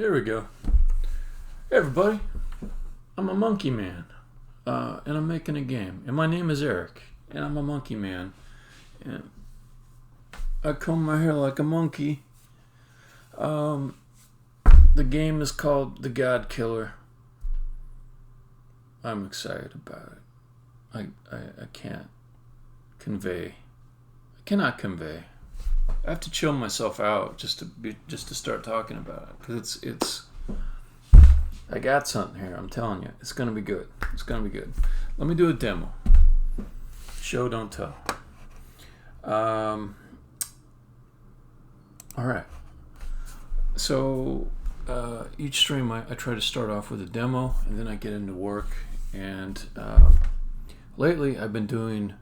Here we go. Hey everybody, I'm a monkey man, and I'm making a game. And my name is Eric, and I'm a monkey man. And I comb my hair like a monkey. The game is called the Godkiller. I'm excited about it. I can't convey. I cannot convey. I have to chill myself out just to start talking about it, because it's I got something here. I'm telling you, it's gonna be good. It's gonna be good. Let me do a demo. Show don't tell. All right. So each stream I try to start off with a demo, and then I get into work. And lately I've been doing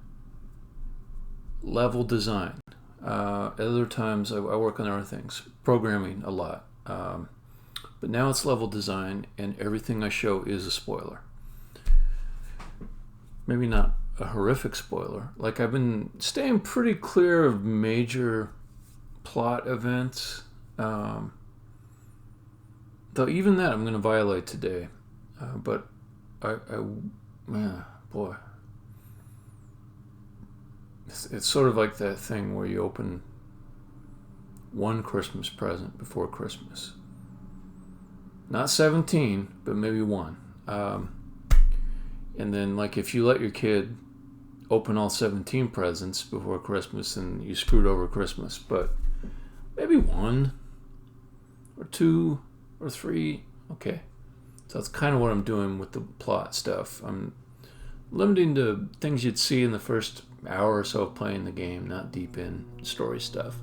level design. At other times I work on other things, programming a lot. But now it's level design, and everything I show is a spoiler. Maybe not a horrific spoiler. Like, I've been staying pretty clear of major plot events. Though even that I'm going to violate today. But boy. It's sort of like that thing where you open one Christmas present before Christmas. Not 17, but maybe one. And then, like, if you let your kid open all 17 presents before Christmas, then you screwed over Christmas. But maybe one or two or three. Okay. So that's kind of what I'm doing with the plot stuff. I'm limiting to things you'd see in the first hour or so of playing the game, not deep in story stuff.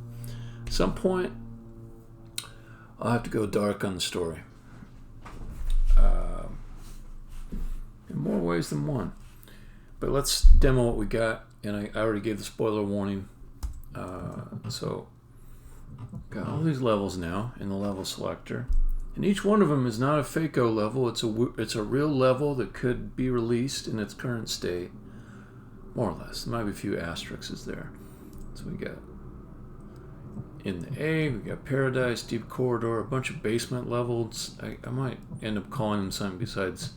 At some point, I'll have to go dark on the story. In more ways than one. But let's demo what we got. And I already gave the spoiler warning. So, got all these levels now in the level selector. And each one of them is not a Fako level. It's a real level that could be released in its current state. More or less. There might be a few asterisks there. So we got in the A, we got Paradise, Deep Corridor, a bunch of basement levels. I might end up calling them something besides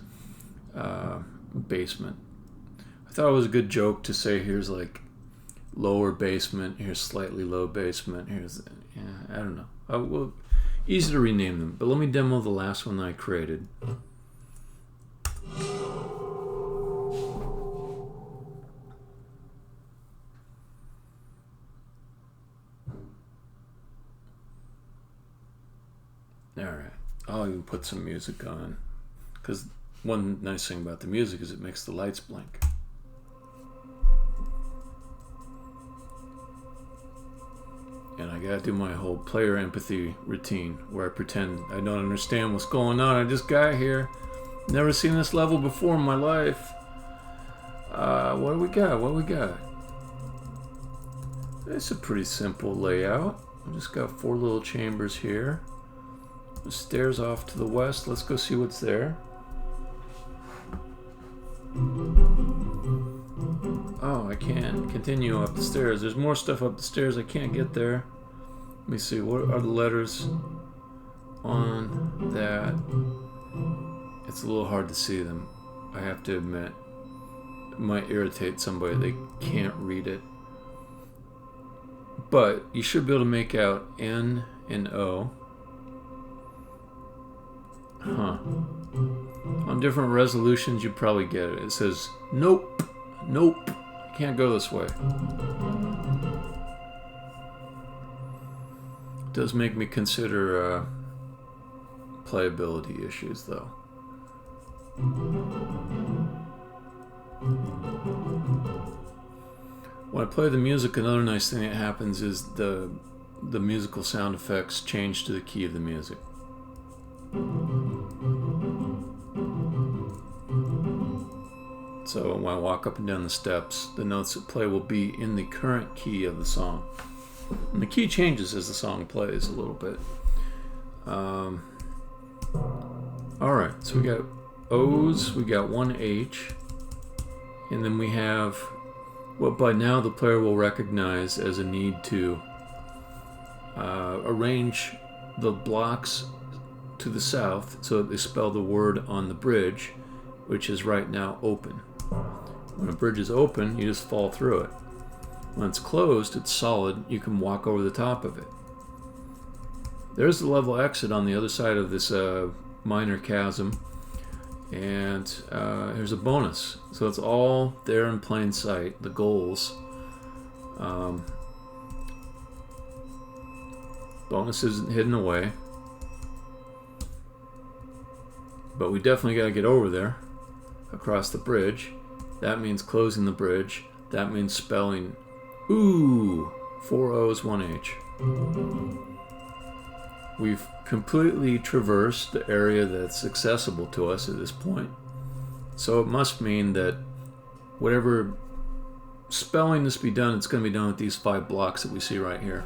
basement. I thought it was a good joke to say here's like lower basement, here's slightly low basement, here's, I don't know. Well, easy to rename them. But let me demo the last one that I created. Alright, I'll even put some music on, because one nice thing about the music is it makes the lights blink. And I gotta do my whole player empathy routine, where I pretend I don't understand what's going on. I just got here, never seen this level before in my life. What do we got? It's a pretty simple layout. I just got 4 little chambers here. The stairs off to the west. Let's go see what's there. Oh, I can't continue up the stairs. There's more stuff up the stairs. I can't get there. Let me see. What are the letters on that? It's a little hard to see them, I have to admit. It might irritate somebody. They can't read it. But you should be able to make out N and O. Huh. On different resolutions, you probably get it. It says, nope, can't go this way. It does make me consider playability issues, though. When I play the music, another nice thing that happens is the musical sound effects change to the key of the music. So when I walk up and down the steps, the notes that play will be in the current key of the song. And the key changes as the song plays a little bit. Alright, so we got O's, we got one H, and then we have what by now the player will recognize as a need to arrange the blocks to the south so that they spell the word on the bridge, which is right now open. When a bridge is open, you just fall through it. When it's closed, it's solid, you can walk over the top of it. There's the level exit on the other side of this minor chasm, and here's a bonus. So it's all there in plain sight, the goals. Bonus isn't hidden away, but we definitely got to get over there across the bridge. That means closing the bridge. That means spelling ooh, 4 O's, 1 H. We've completely traversed the area that's accessible to us at this point. So it must mean that whatever spelling is to be done, it's going to be done with these 5 blocks that we see right here.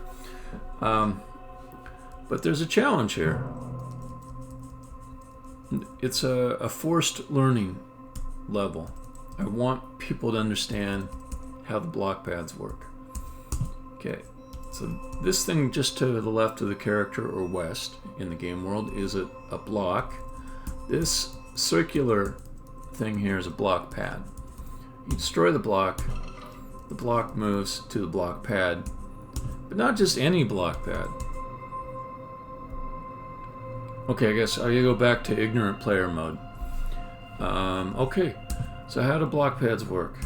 But there's a challenge here. It's a forced learning level. I want people to understand how the block pads work. Okay, so this thing just to the left of the character, or west in the game world, is a block. This circular thing here is a block pad. You destroy the block moves to the block pad, but not just any block pad. Okay, I guess I gotta go back to ignorant player mode. Okay, so how do block pads work?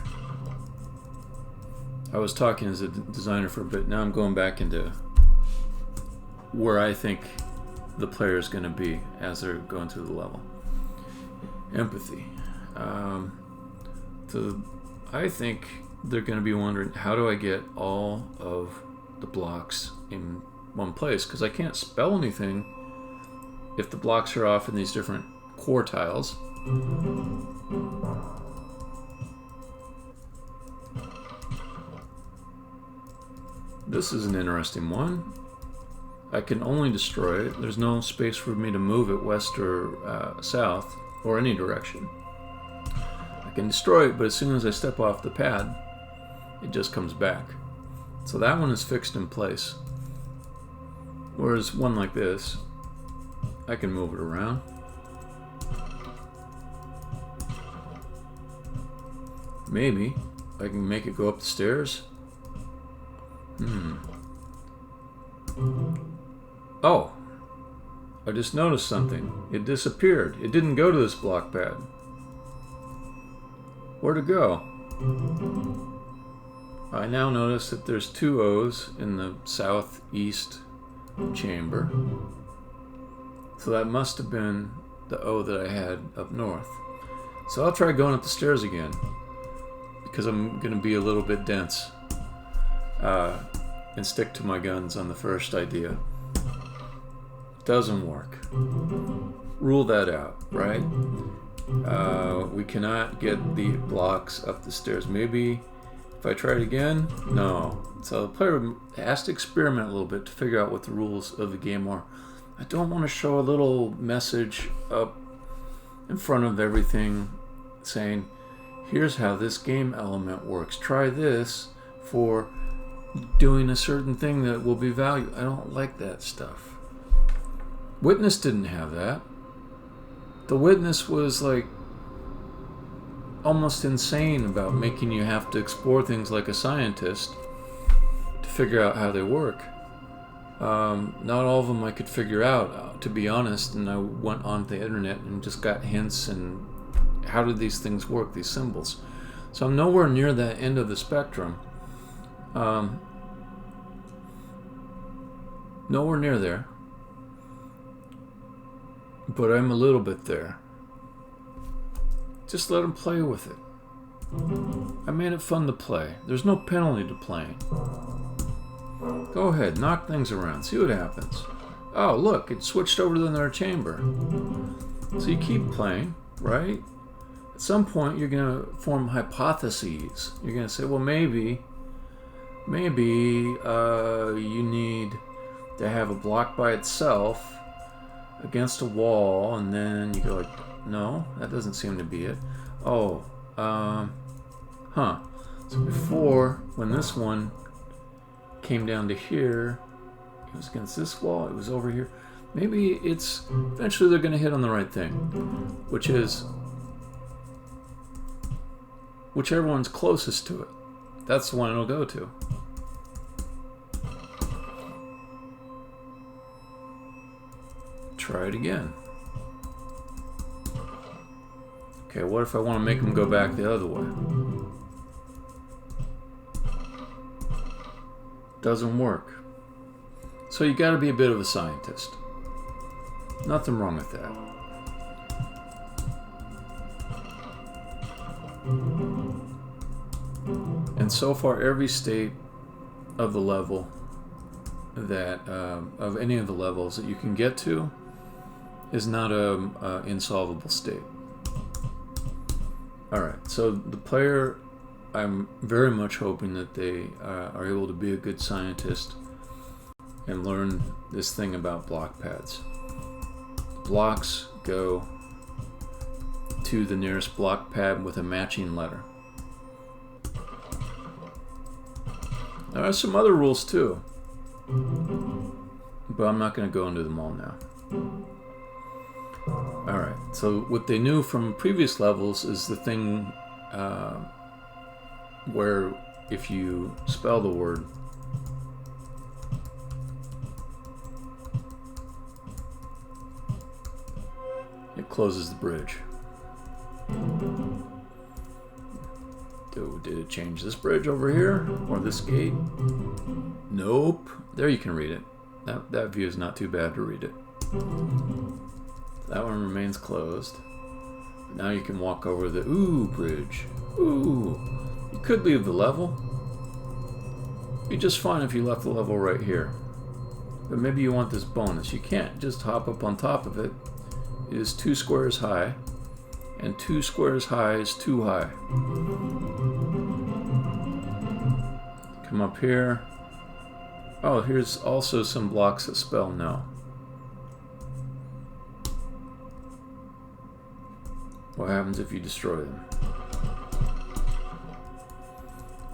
I was talking as a designer for a bit, now I'm going back into where I think the player is going to be as they're going through the level. Empathy. So I think they're going to be wondering, how do I get all of the blocks in one place? Because I can't spell anything if the blocks are off in these different quartiles. This is an interesting one. I can only destroy it. There's no space for me to move it west or south or any direction. I can destroy it, but as soon as I step off the pad, it just comes back. So that one is fixed in place. Whereas one like this, I can move it around. Maybe I can make it go up the stairs. Oh, I just noticed something. It disappeared. It didn't go to this block pad. Where'd it go? I now notice that there's 2 O's in the southeast chamber. So that must have been the O that I had up north. So I'll try going up the stairs again, because I'm going to be a little bit dense. And stick to my guns on the first idea. Doesn't work. Rule that out, right? We cannot get the blocks up the stairs. Maybe if I try it again? No. So the player has to experiment a little bit to figure out what the rules of the game are. I don't want to show a little message up in front of everything saying, here's how this game element works. Try this for doing a certain thing that will be valued. I don't like that stuff. Witness didn't have that. The Witness was like almost insane about making you have to explore things like a scientist to figure out how they work. Not all of them I could figure out, to be honest, and I went on the internet and just got hints and how did these things work, these symbols. So I'm nowhere near that end of the spectrum. Nowhere near there, but I'm a little bit there. Just let them play with it. I made it fun to play. There's no penalty to playing. Go ahead, knock things around, see what happens. Oh, look, it switched over to another chamber. So you keep playing, right? At some point, you're going to form hypotheses. You're going to say, well, maybe you need to have a block by itself against a wall, and then you go like, no, that doesn't seem to be it. Oh, So before, when this one came down to here, it was against this wall, it was over here. Maybe it's eventually they're going to hit on the right thing, which is whichever one's closest to it. That's the one it'll go to. Try it again. Okay, what if I want to make them go back the other way? Doesn't work. So you got to be a bit of a scientist. Nothing wrong with that. And so far, every state of the level that of any of the levels that you can get to is not a insolvable state. All right, so the player, I'm very much hoping that they are able to be a good scientist and learn this thing about block pads. Blocks go to the nearest block pad with a matching letter. There are some other rules too, but I'm not going to go into them all now. Alright, so what they knew from previous levels is the thing where if you spell the word, it closes the bridge. Did it change this bridge over here? Or this gate? Nope. There you can read it. That view is not too bad to read it. That one remains closed. Now you can walk over the bridge. Ooh. You could leave the level. It'd be just fine if you left the level right here. But maybe you want this bonus. You can't just hop up on top of it. It is 2 squares high. And 2 squares high is too high. Come up here. Oh, here's also some blocks that spell no. What happens if you destroy them?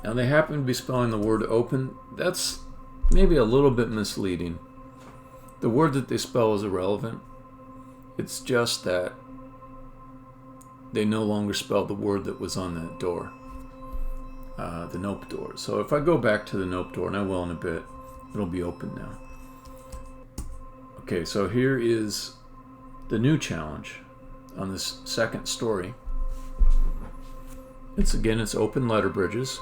Now they happen to be spelling the word open. That's maybe a little bit misleading. The word that they spell is irrelevant. It's just that they no longer spell the word that was on that door. The nope door. So if I go back to the nope door, and I will in a bit, it'll be open now. Okay, so here is the new challenge on this second story. It's open letter bridges.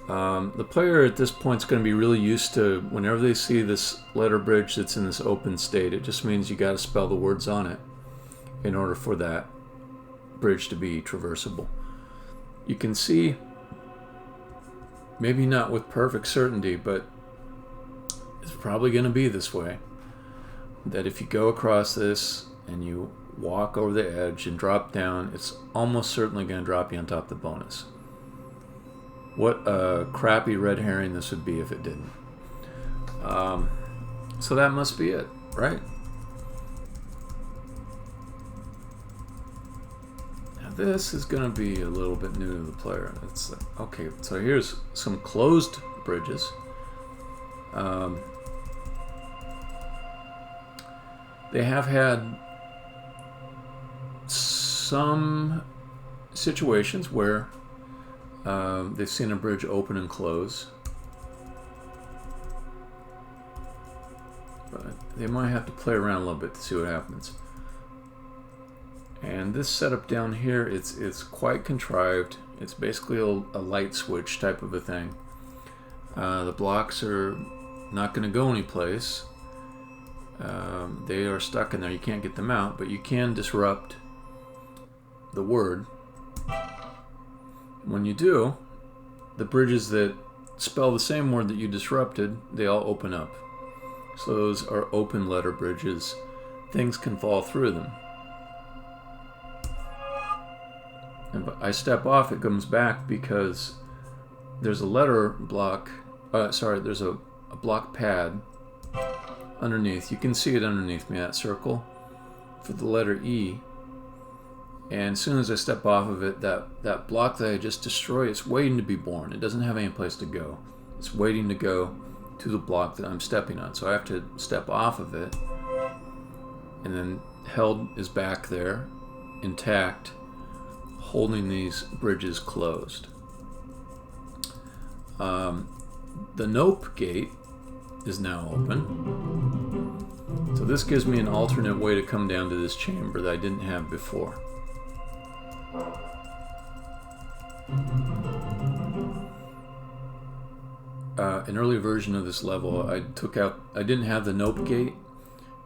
The player at this point is going to be really used to whenever they see this letter bridge that's in this open state, it just means you got to spell the words on it in order for that bridge to be traversable. You can see, maybe not with perfect certainty, but it's probably going to be this way, that if you go across this and you walk over the edge and drop down, it's almost certainly going to drop you on top of the bonus. What a crappy red herring this would be if it didn't. So that must be it, right? Now this is going to be a little bit new to the player. It's okay, so here's some closed bridges. They have had some situations where they've seen a bridge open and close, but they might have to play around a little bit to see what happens. And this setup down here, it's quite contrived. It's basically a light switch type of a thing. The blocks are not going to go anyplace. They are stuck in there. You can't get them out, but you can disrupt the word. When you do, the bridges that spell the same word that you disrupted, they all open up. So those are open letter bridges. Things can fall through them. And if I step off, it comes back because there's a letter block, there's a block pad underneath. You can see it underneath me, that circle, for the letter E. And as soon as I step off of it, that block that I just destroyed, it's waiting to be born. It doesn't have any place to go. It's waiting to go to the block that I'm stepping on. So I have to step off of it, and then held is back there, intact, holding these bridges closed. The nope gate is now open. So this gives me an alternate way to come down to this chamber that I didn't have before. An early version of this level, I didn't have the nope gate,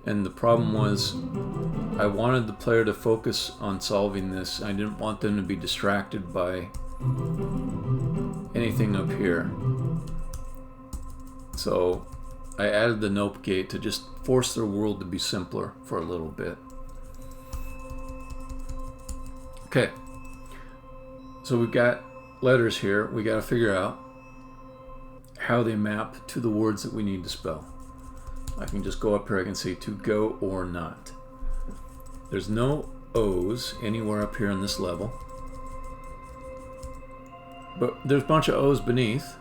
and the problem was I wanted the player to focus on solving this. I didn't want them to be distracted by anything up here. So I added the nope gate to just force their world to be simpler for a little bit. Okay, so we've got letters here. We got to figure out how they map to the words that we need to spell. I can just go up here, I can say to go or not. There's no O's anywhere up here in this level, but there's a bunch of O's beneath.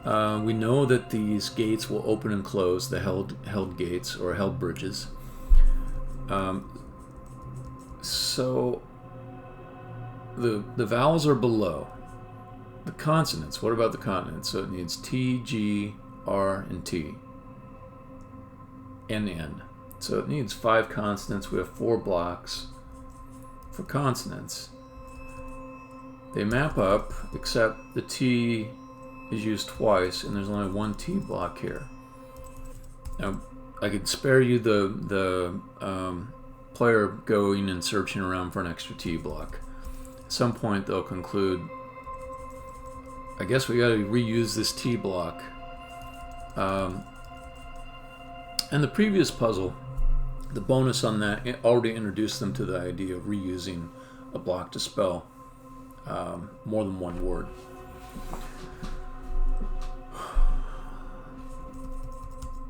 We know that these gates will open and close, the held gates or held bridges. So the vowels are below. The consonants, what about the consonants? So it needs T, G, R, and T, and N. So it needs 5 consonants. We have 4 blocks for consonants. They map up, except the T is used twice, and there's only 1 T block here. Now, I could spare you the player going and searching around for an extra T block. At some point, they'll conclude, I guess we got to reuse this T block. And the previous puzzle, the bonus on that, it already introduced them to the idea of reusing a block to spell more than one word.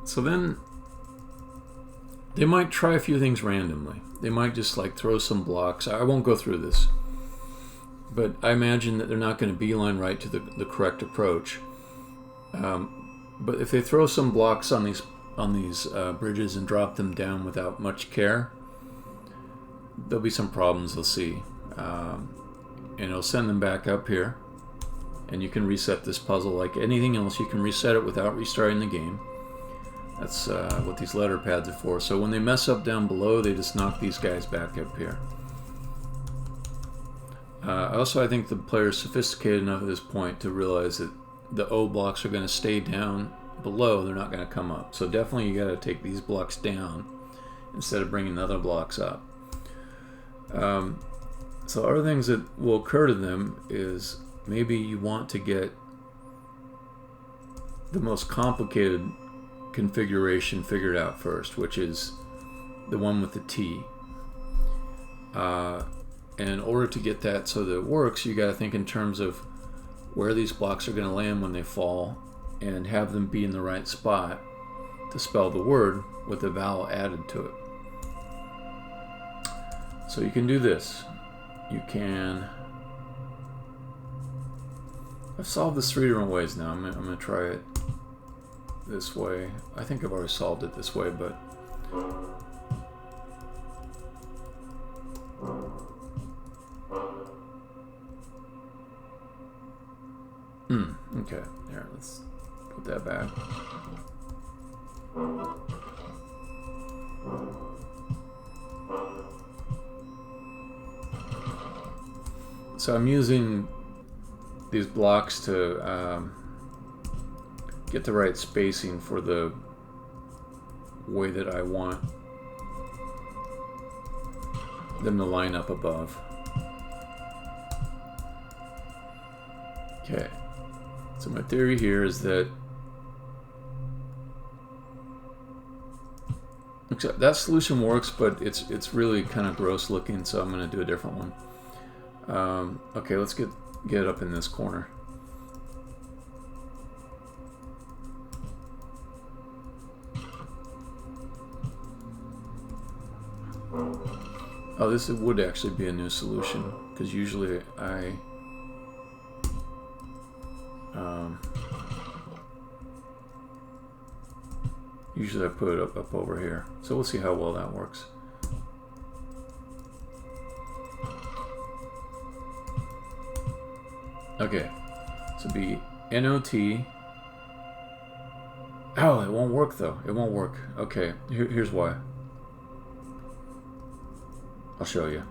So then they might try a few things randomly. They might just like throw some blocks. I won't go through this, but I imagine that they're not going to beeline right to the correct approach. But if they throw some blocks on these bridges and drop them down without much care, there'll be some problems they'll see. And it'll send them back up here, and you can reset this puzzle like anything else. You can reset it without restarting the game. That's what these letter pads are for. So when they mess up down below, they just knock these guys back up here. Also, I think the player is sophisticated enough at this point to realize that the O blocks are going to stay down below. They're not going to come up. So definitely you got to take these blocks down instead of bringing the other blocks up. So other things that will occur to them is maybe you want to get the most complicated configuration figured out first, which is the one with the T. And in order to get that so that it works, you got to think in terms of where these blocks are going to land when they fall, and have them be in the right spot to spell the word with the vowel added to it. So you can do this. You can... I've solved this 3 different ways now. I'm going to try it this way. I think I've already solved it this way, but... okay, here, let's put that back. So I'm using these blocks to get the right spacing for the way that I want them to line up above. Okay, so my theory here is that that solution works, but it's really kind of gross looking, so I'm going to do a different one. Okay, let's get it up in this corner. Oh, this would actually be a new solution, because usually Usually I put it up over here. So we'll see how well that works. Okay, so be NOT. Oh, it won't work though. It won't work. Okay, here's why. I'll show you.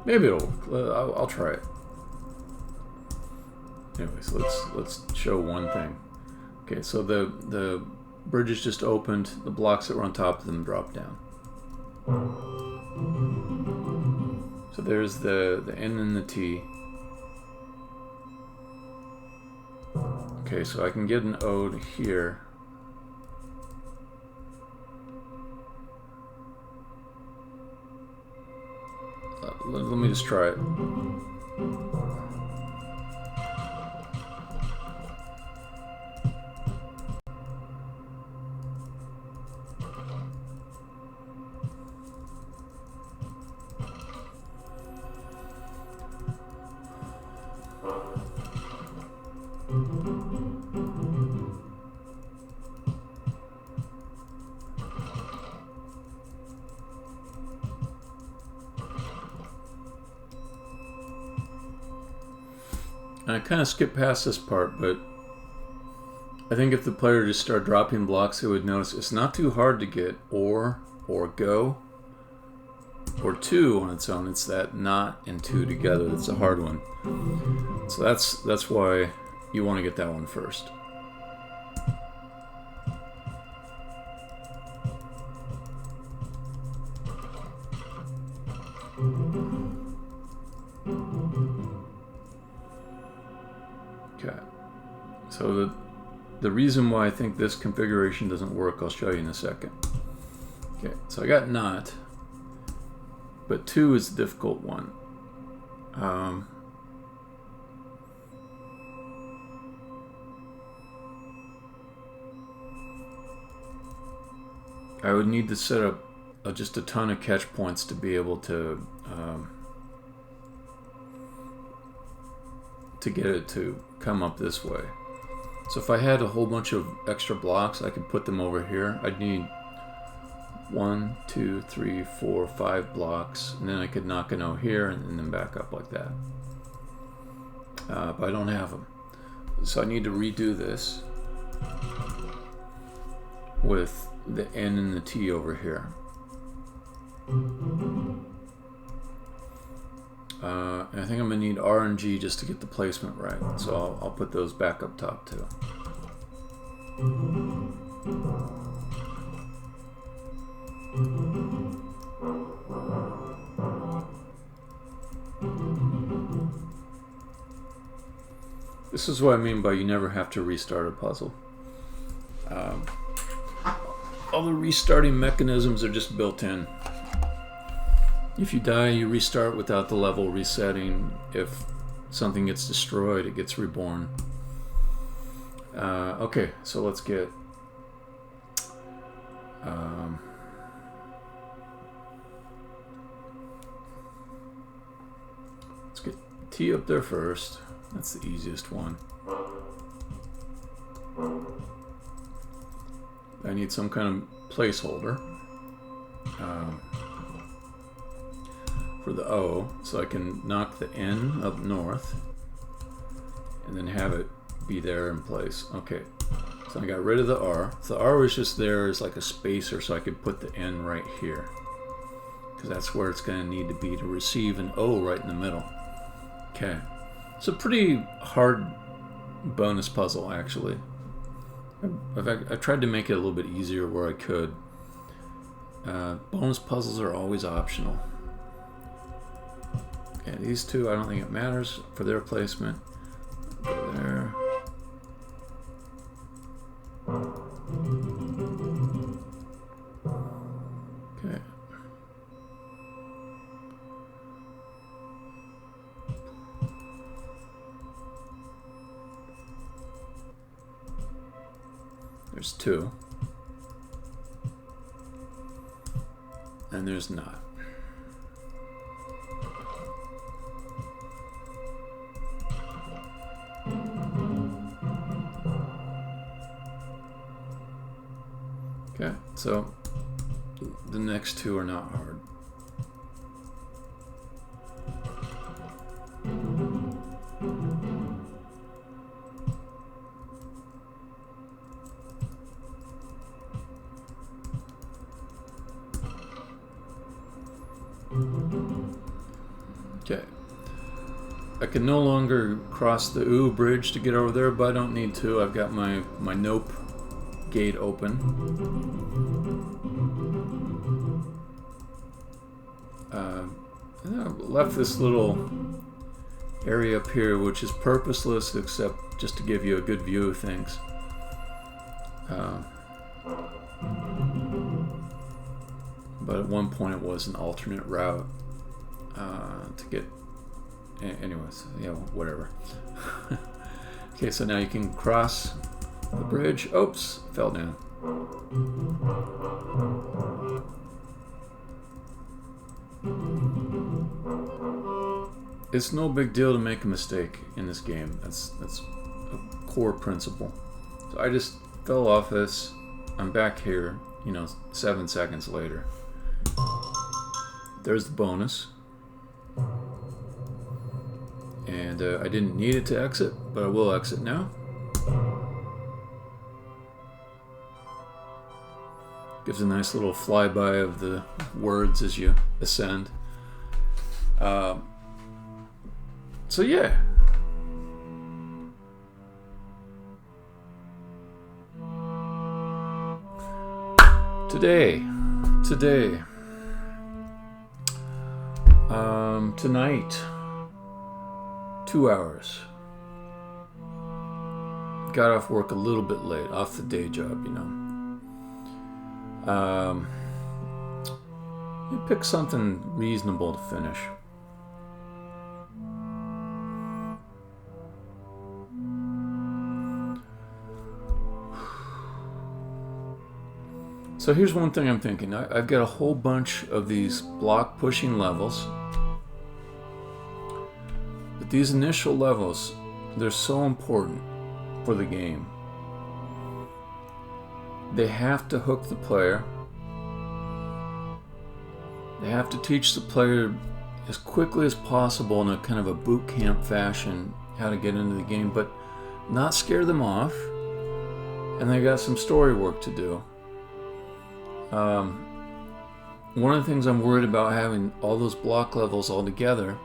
Maybe it'll work. I'll try it. Anyways, let's show one thing. Okay, so the bridge is just opened. The blocks that were on top of them drop down. So there's the N and the T. Okay, so I can get an O to here. Let me just try it. And I kind of skipped past this part, but I think if the player just started dropping blocks, they would notice it's not too hard to get or go, or two on its own. It's that not and two together that's a hard one. So that's why you want to get that one first. Okay, so the reason why I think this configuration doesn't work, I'll show you in a second. Okay, so I got not, but 2 is a difficult one. I would need to set up just a ton of catch points to be able to get it to come up this way. So if I had a whole bunch of extra blocks, I could put them over here. I'd need 1, 2, 3, 4, 5 blocks, and then I could knock an O here and then back up like that. But I don't have them. So I need to redo this with the N and the T over here. And I think I'm going to need R and G just to get the placement right. So I'll put those back up top too. This is what I mean by you never have to restart a puzzle. All the restarting mechanisms are just built in. If you die, you restart without the level resetting. If something gets destroyed, it gets reborn. Okay, so let's get T up there first. That's the easiest one. I need some kind of placeholder for the O, so I can knock the N up north and then have it be there in place. Okay, so I got rid of the R. So the R was just there as like a spacer, so I could put the N right here, because that's where it's going to need to be to receive an O right in the middle. Okay, it's a pretty hard bonus puzzle actually. I tried to make it a little bit easier where I could. Bonus puzzles are always optional. Okay, these two, I don't think it matters for their placement. Go there. Okay. There's 2. And there's not. Okay, so the next two are not hard. Okay. I can no longer cross the Ooh bridge to get over there, but I don't need to. I've got my Nope gate open. And I left this little area up here, which is purposeless, except just to give you a good view of things. But at one point it was an alternate route to get... Anyways, yeah, whatever. Okay, so now you can cross the bridge. Oops, fell down. It's no big deal to make a mistake in this game. That's a core principle. So I just fell off this. I'm back here, 7 seconds later. There's the bonus. And I didn't need it to exit, but I will exit now. Gives a nice little flyby of the words as you ascend. So yeah. Today. Tonight. 2 hours. Got off work a little bit late, off the day job, You pick something reasonable to finish. So here's one thing I'm thinking. I've got a whole bunch of these block pushing levels. But these initial levels, they're so important for the game. They have to hook the player. They have to teach the player as quickly as possible in a kind of a boot camp fashion how to get into the game, but not scare them off. And they got some story work to do. One of the things I'm worried about having all those block levels all together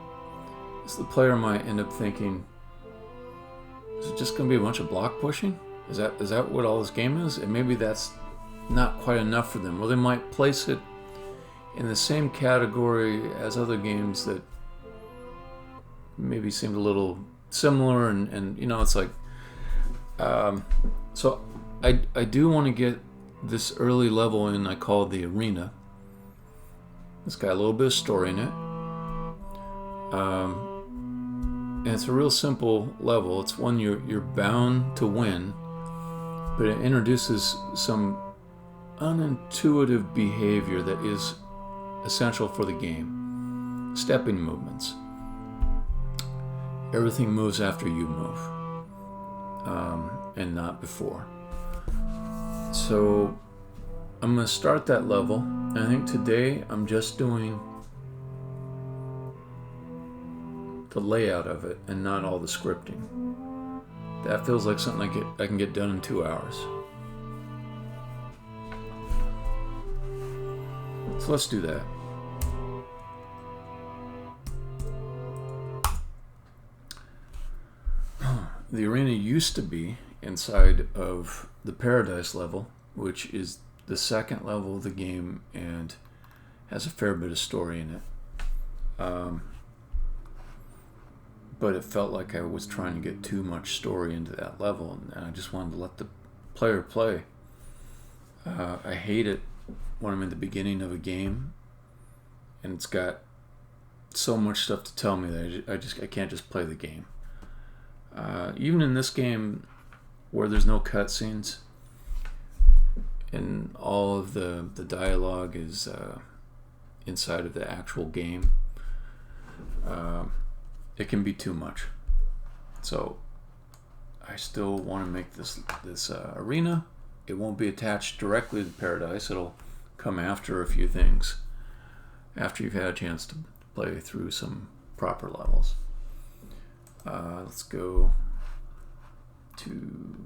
is the player might end up thinking, is it just going to be a bunch of block pushing? Is that what all this game is? And maybe that's not quite enough for them. Or they might place it in the same category as other games that maybe seemed a little similar, and it's like, so I do want to get this early level in. I call it the arena. It's got a little bit of story in it, and it's a real simple level. It's one you're bound to win, but it introduces some unintuitive behavior that is essential for the game. Stepping movements. Everything moves after you move, and not before. So I'm going to start that level, and I think today I'm just doing the layout of it and not all the scripting. That feels like something I can get done in 2 hours. So let's do that. The arena used to be inside of the Paradise level, which is the second level of the game and has a fair bit of story in it. But it felt like I was trying to get too much story into that level, and I just wanted to let the player play. I hate it when I'm in the beginning of a game and it's got so much stuff to tell me that I can't just play the game. Even in this game where there's no cutscenes and all of the dialogue is inside of the actual game, it can be too much. So I still want to make this arena it won't be attached directly to Paradise. It'll come after a few things, after you've had a chance to play through some proper levels. Let's go to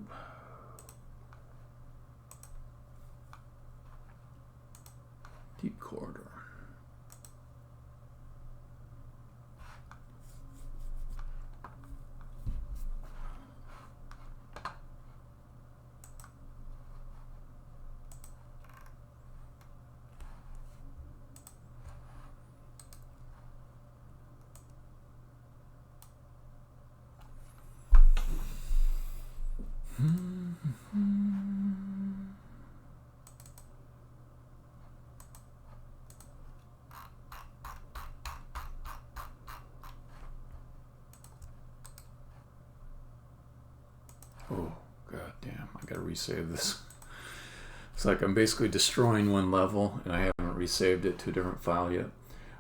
Deep Corridor. Oh, god damn, I gotta resave this. It's like I'm basically destroying one level and I haven't resaved it to a different file yet.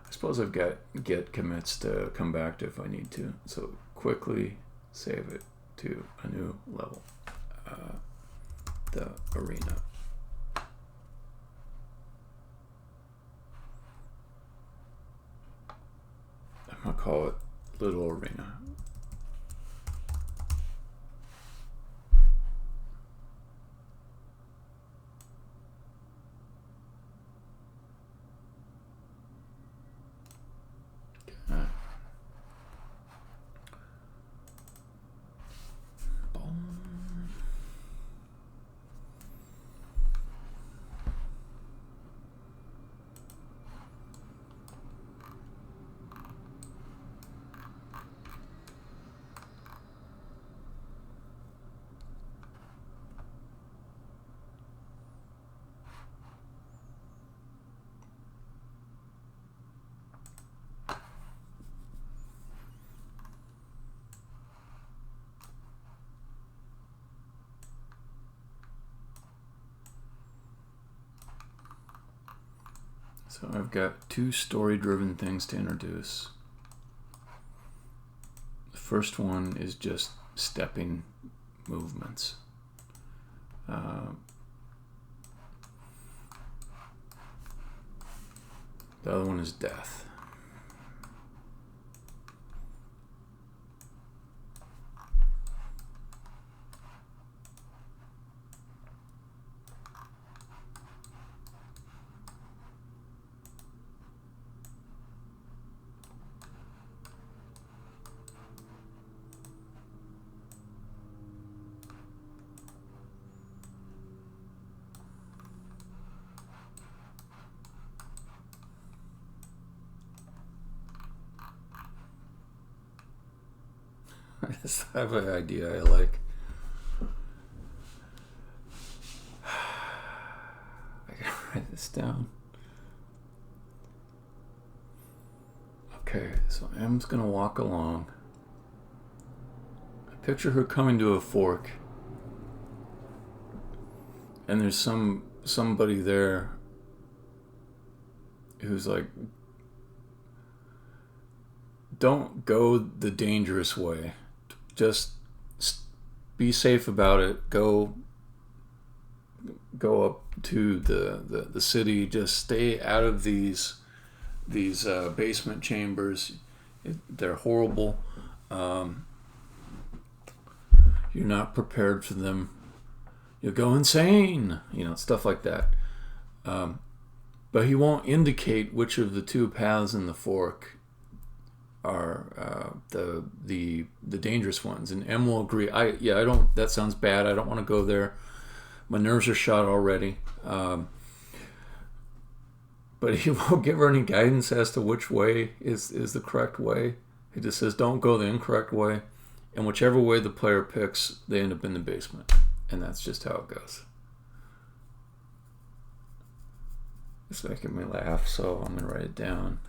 I suppose I've got get commits to come back to if I need to. So quickly save it to a new level. The arena. I'm gonna call it Little Arena. So I've got two story-driven things to introduce. The first one is just stepping movements. The other one is death. I just have an idea I like. I gotta write this down. Okay, so M's gonna walk along. I picture her coming to a fork, and there's somebody there who's like, don't go the dangerous way. Just be safe about it. Go up to the city. Just stay out of these basement chambers. They're horrible. You're not prepared for them. You'll go insane. Stuff like that. But he won't indicate which of the two paths in the fork are the dangerous ones, and M will agree. I don't. That sounds bad. I don't want to go there. My nerves are shot already. But he won't give her any guidance as to which way is the correct way. He just says, don't go the incorrect way, and whichever way the player picks, they end up in the basement, and that's just how it goes. It's making me laugh, so I'm gonna write it down.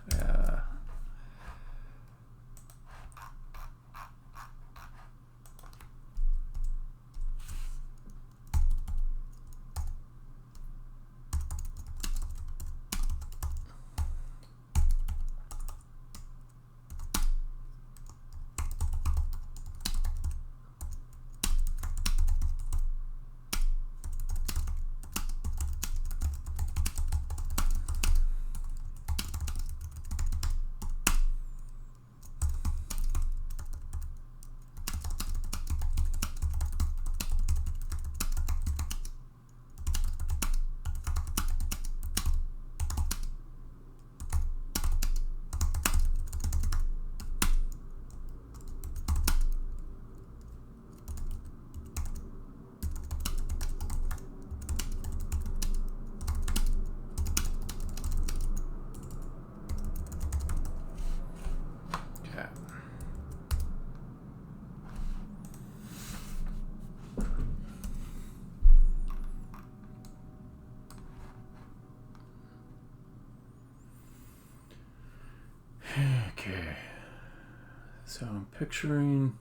So I'm picturing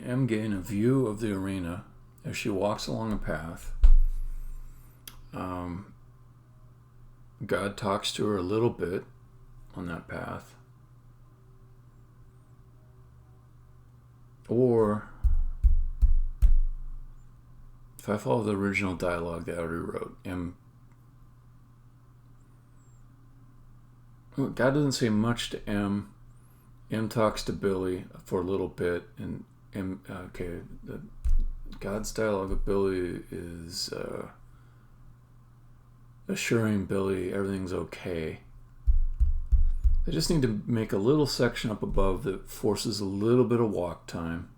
M gain a view of the arena as she walks along a path. God talks to her a little bit on that path. Or, if I follow the original dialogue that I already wrote, God doesn't say much to M. M talks to Billy for a little bit, and God's dialogue with Billy is assuring Billy everything's okay. I just need to make a little section up above that forces a little bit of walk time,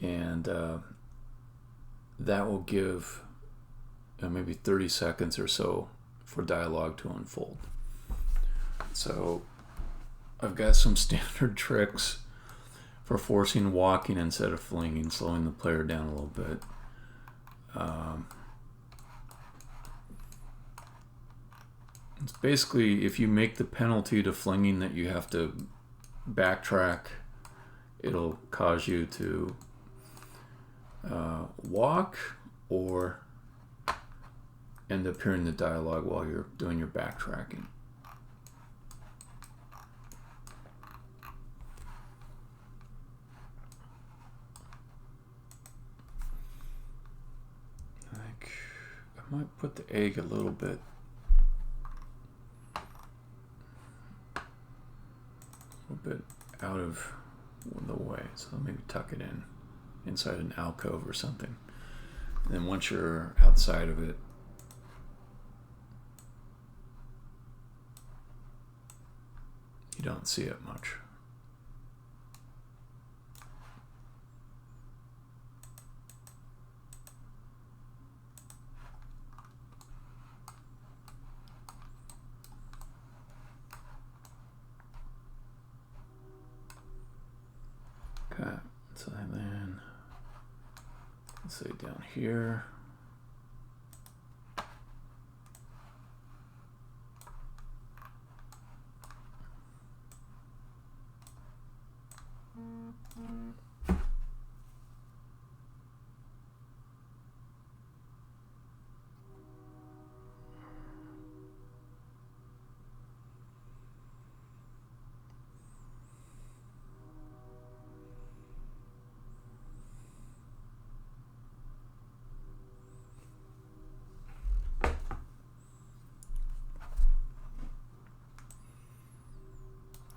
and that will give maybe 30 seconds or so for dialogue to unfold. So I've got some standard tricks for forcing walking instead of flinging, slowing the player down a little bit. It's basically, if you make the penalty to flinging that you have to backtrack, it'll cause you to walk or end up hearing the dialogue while you're doing your backtracking. I might put the egg a little bit out of the way, so maybe tuck it in inside an alcove or something. And then once you're outside of it, you don't see it much. Okay, so then let's say down here.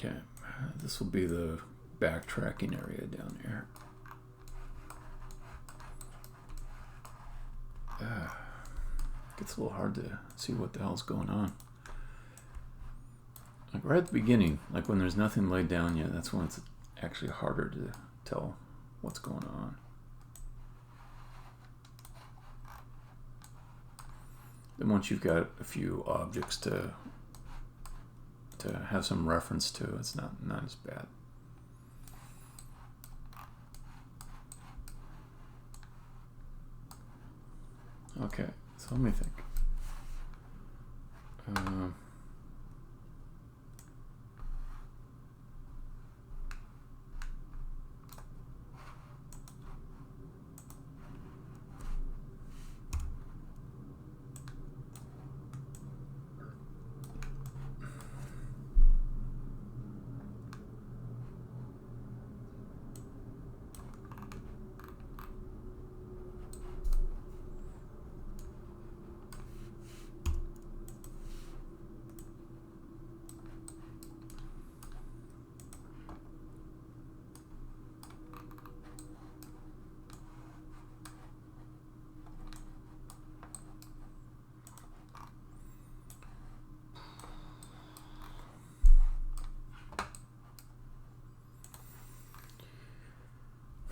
Okay, this will be the backtracking area down here. Gets a little hard to see what the hell's going on. Like right at the beginning, like when there's nothing laid down yet, that's when it's actually harder to tell what's going on. Then once you've got a few objects to have some reference to, it's not as bad. Okay, so let me think.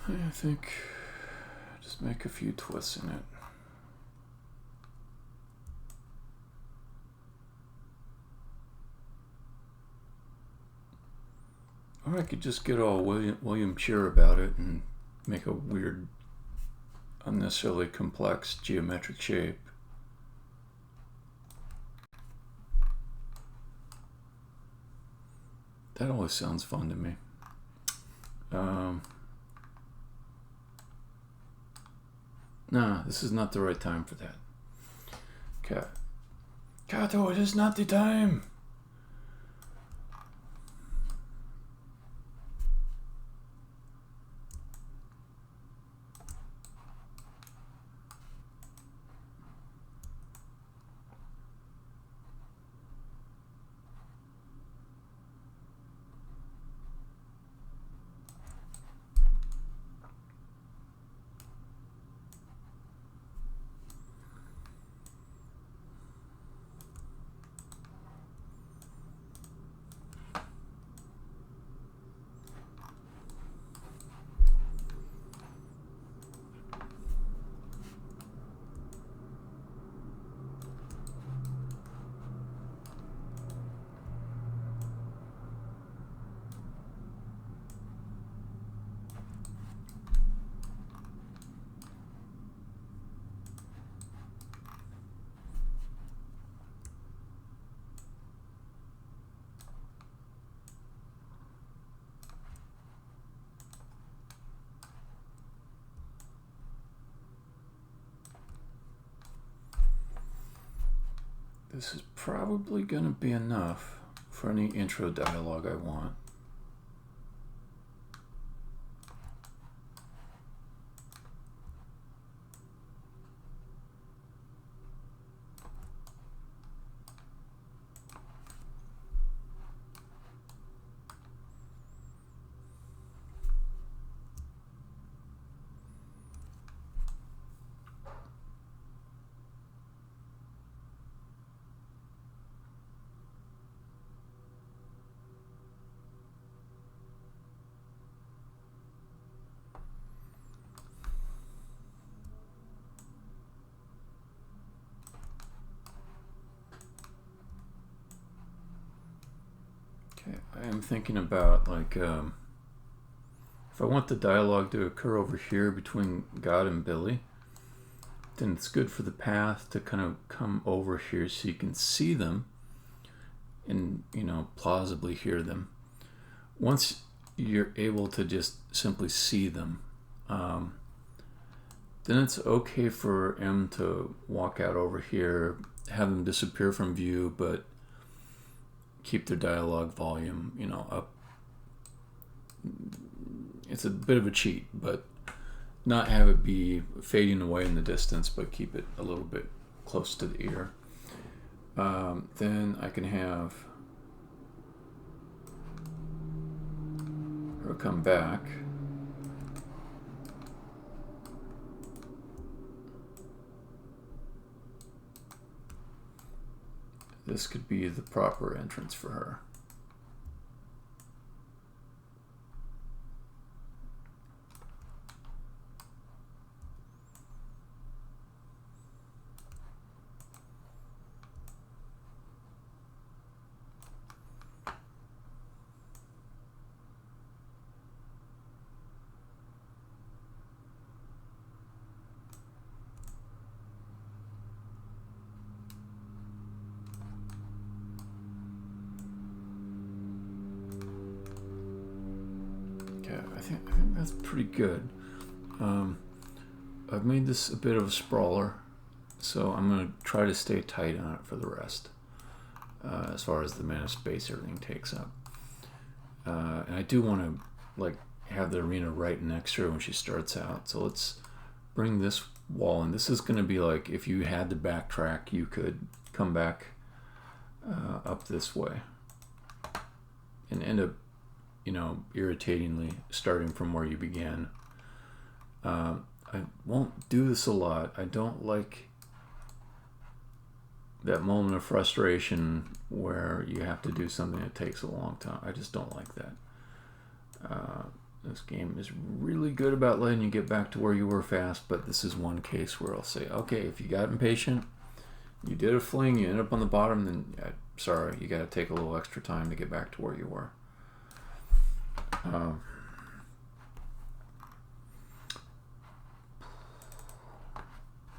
I think just make a few twists in it. Or I could just get all William Cheer about it and make a weird, unnecessarily complex geometric shape. That always sounds fun to me. Nah, this is not the right time for that. Kato, it is not the time. This is probably going to be enough for any intro dialogue I want. Okay, I am thinking about, like, if I want the dialogue to occur over here between God and Billy, then it's good for the path to kind of come over here so you can see them and, you know, plausibly hear them. Once you're able to just simply see them, then it's okay for M to walk out over here, have them disappear from view, but keep their dialogue volume, you know, up. It's a bit of a cheat, but not have it be fading away in the distance, but keep it a little bit close to the ear. Then I can have her come back. This could be the proper entrance for her. I think that's pretty good. I've made this a bit of a sprawler, so I'm going to try to stay tight on it for the rest, as far as the amount of space everything takes up. And I do want to, like, have the arena right next to her when she starts out. So let's bring this wall in. This is going to be like, if you had to backtrack, you could come back up this way and end up, you know, irritatingly starting from where you began. I won't do this a lot. I don't like that moment of frustration where you have to do something that takes a long time. I just don't like that. This game is really good about letting you get back to where you were fast, but this is one case where I'll say, okay, if you got impatient, you did a fling, you end up on the bottom, then sorry, you got to take a little extra time to get back to where you were. Um,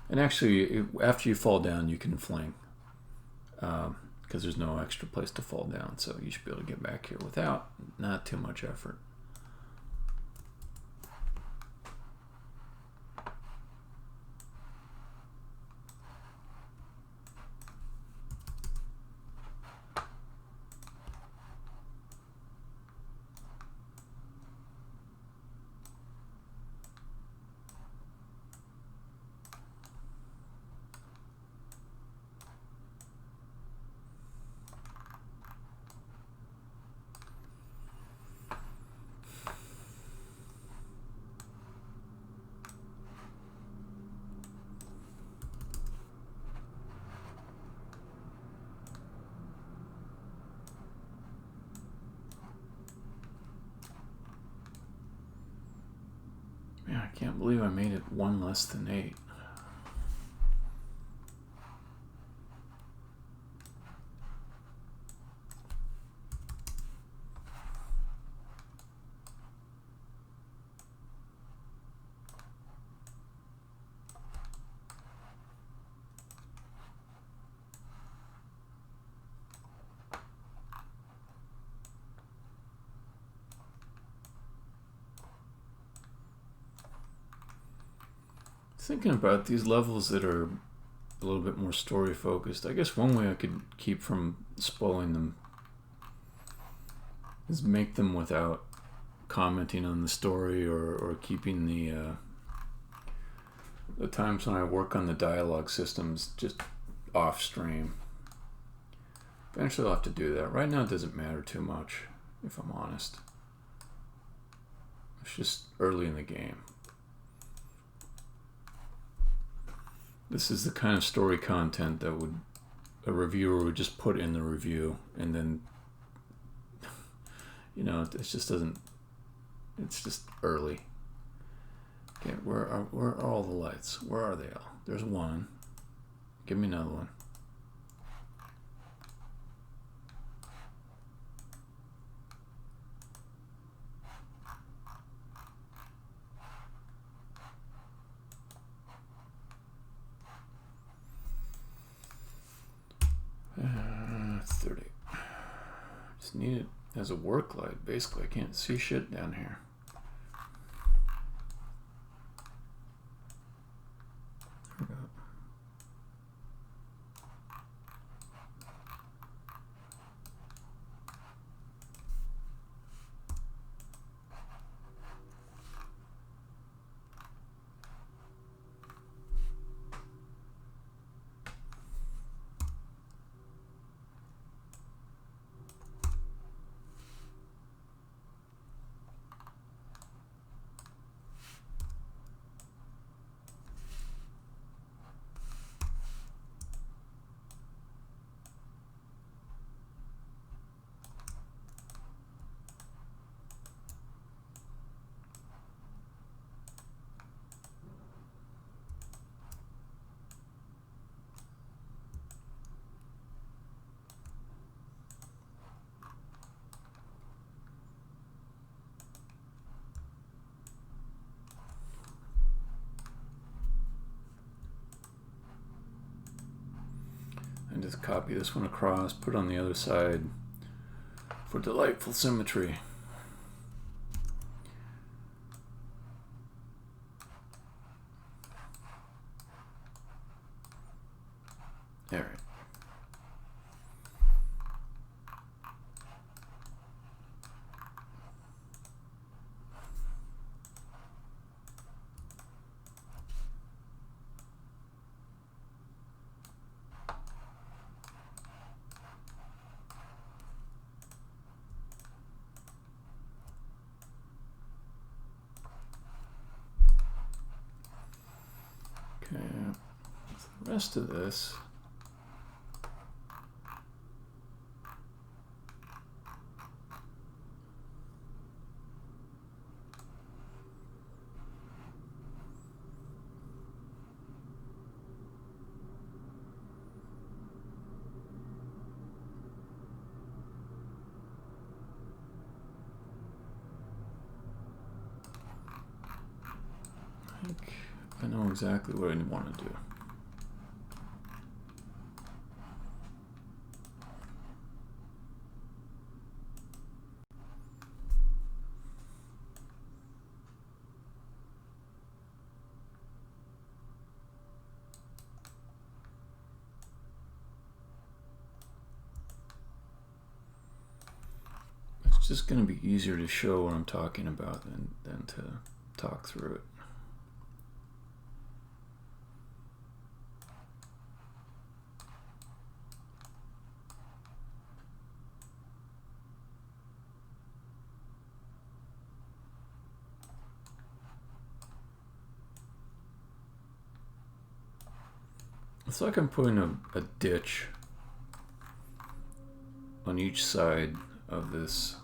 and actually, after you fall down, you can fling. Because there's no extra place to fall down. So you should be able to get back here without not too much effort. Man, I can't believe I made it one less than 8. Thinking about these levels that are a little bit more story focused, I guess one way I could keep from spoiling them is make them without commenting on the story or keeping the times when I work on the dialogue systems just off stream. Eventually I'll have to do that. Right now it doesn't matter too much, if I'm honest. It's just early in the game. This is the kind of story content that a reviewer would just put in the review, and then, you know, it just doesn't. It's just early. Okay, where are all the lights? Where are they all? There's one. Give me another one. That's 30. Just need it as a work light. Basically, I can't see shit down here. There we go. And just copy this one across, put it on the other side for delightful symmetry. All right. Okay, the rest of this. think I know exactly what I want to do. It's just going to be easier to show what I'm talking about than to talk through it. It's like I'm putting a ditch on each side of this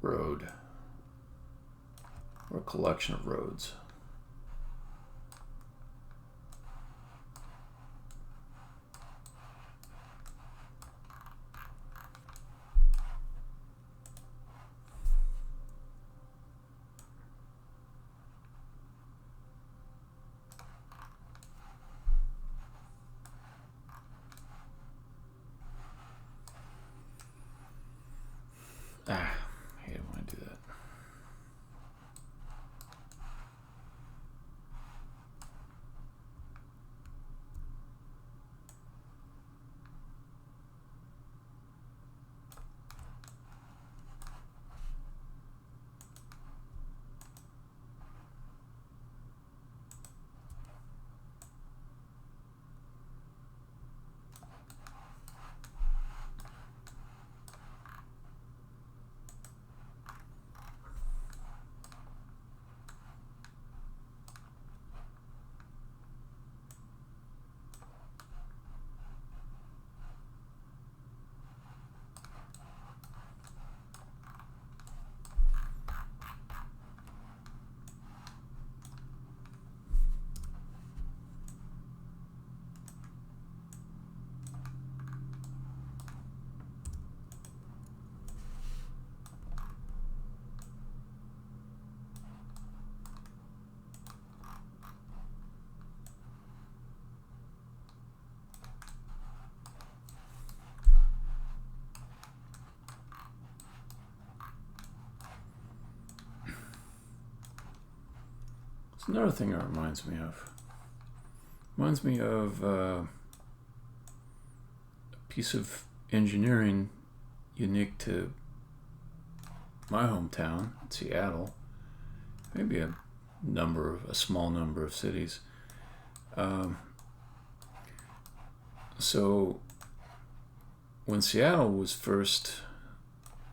road, or a collection of roads. I hate it when I do that. It's another thing it reminds me of. Reminds me of a piece of engineering unique to my hometown, Seattle. Maybe a small number of cities. So when Seattle was first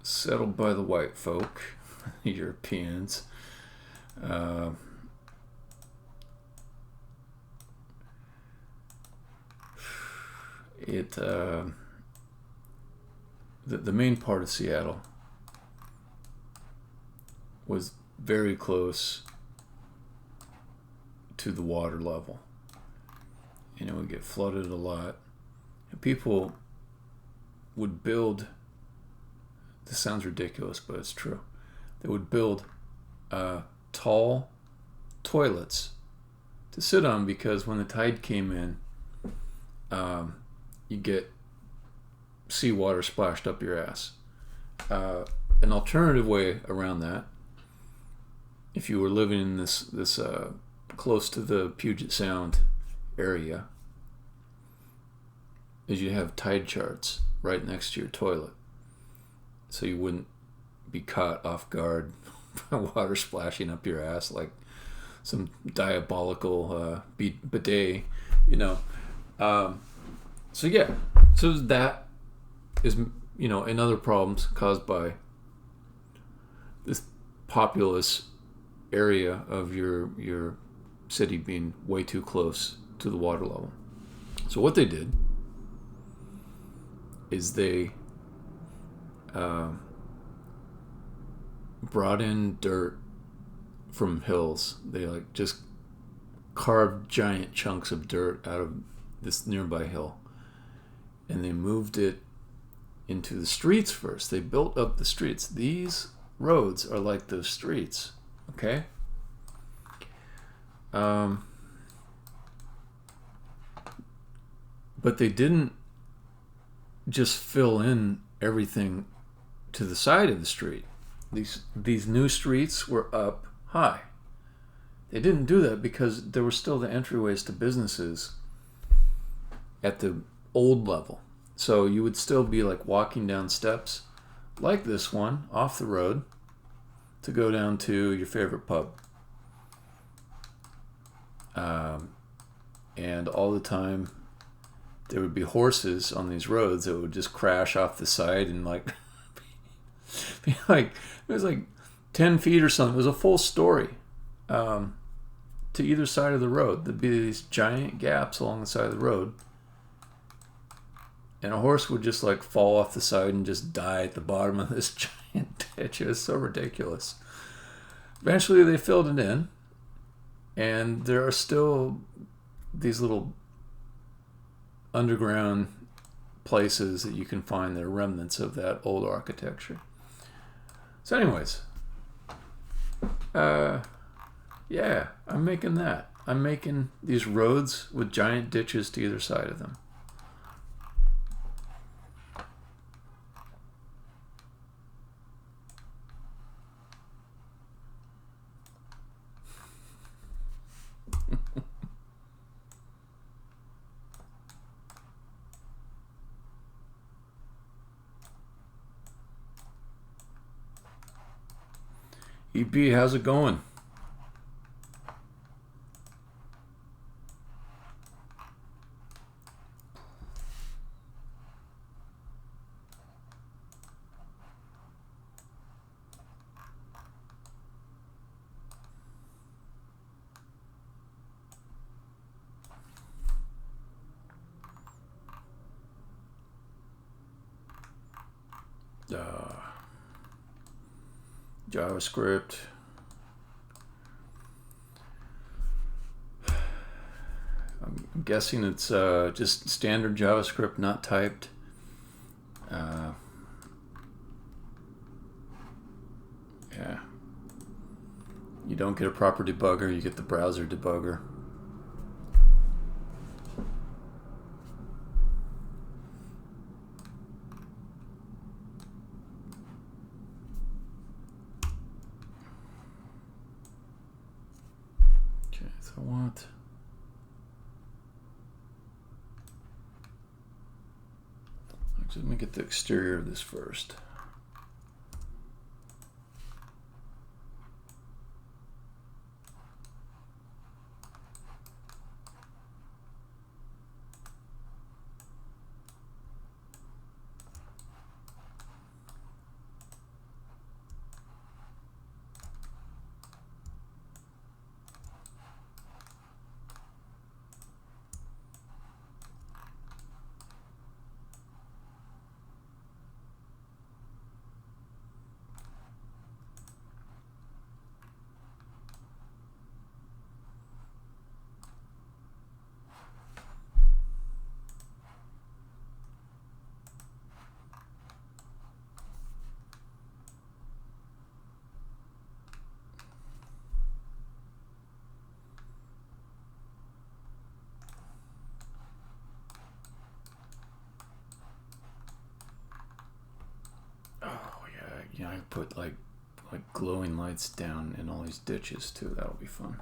settled by the white folk, Europeans, the main part of Seattle was very close to the water level. You know, it would get flooded a lot. And people would build, this sounds ridiculous, but it's true. They would build tall toilets to sit on, because when the tide came in, you get seawater splashed up your ass. An alternative way around that, if you were living in this close to the Puget Sound area, is you have tide charts right next to your toilet, so you wouldn't be caught off guard by water splashing up your ass like some diabolical bidet, you know. So that is, you know, another problems caused by this populous area of your city being way too close to the water level. So what they did is they brought in dirt from hills. They just carved giant chunks of dirt out of this nearby hill, and they moved it into the streets first. They built up the streets. These roads are like those streets, Okay. But they didn't just fill in everything to the side of the street. These new streets were up high. They didn't do that because there were still the entryways to businesses at the old level. So you would still be like walking down steps like this one off the road to go down to your favorite pub. And all the time there would be horses on these roads that would just crash off the side and like be like, it was like 10 feet or something. It was a full story to either side of the road. There'd be these giant gaps along the side of the road, and a horse would just like fall off the side and just die at the bottom of this giant ditch. It was so ridiculous. Eventually they filled it in, and there are still these little underground places that you can find that are remnants of that old architecture. So anyways, yeah, I'm making that. I'm making these roads with giant ditches to either side of them. EP, how's it going? JavaScript. I'm guessing it's just standard JavaScript, not typed. Yeah. You don't get a proper debugger, you get the browser debugger. Okay, so what? Actually, let me get the exterior of this first. Yeah, I put like glowing lights down in all these ditches too. That'll be fun.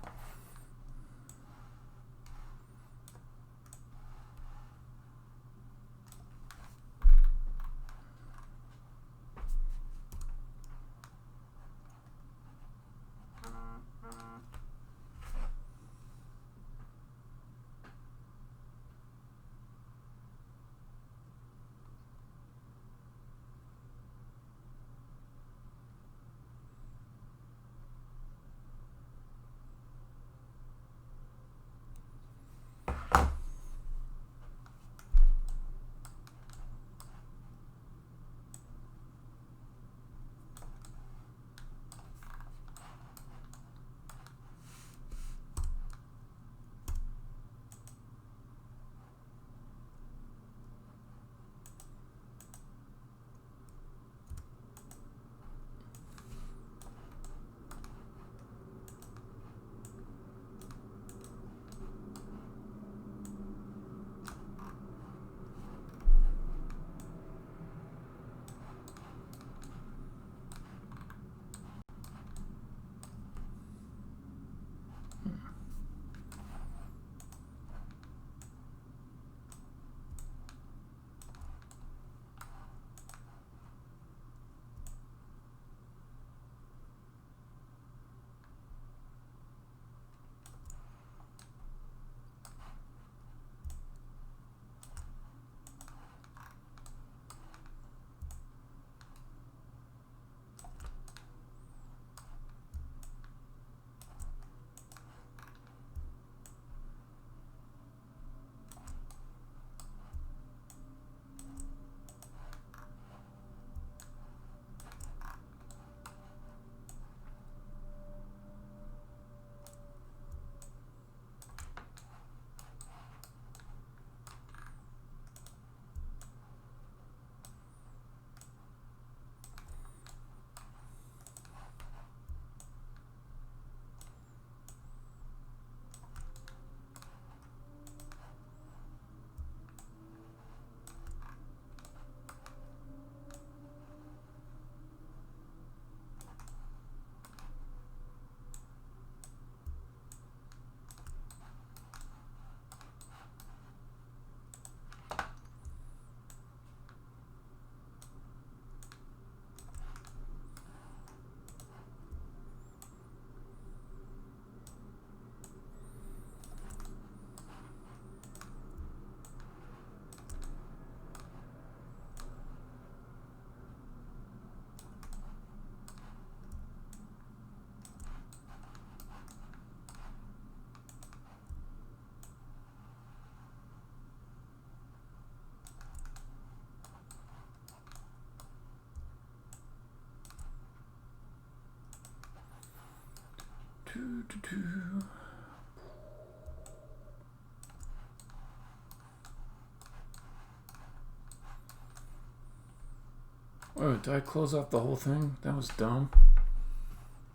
Oh, did I close off the whole thing? That was dumb.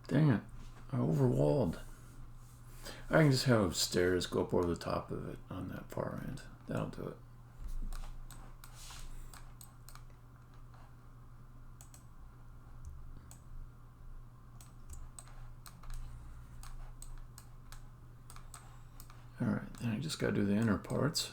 Dang it. I overwalled. I can just have stairs go up over the top of it on that far end. That'll do it. Alright, then I just gotta do the inner parts.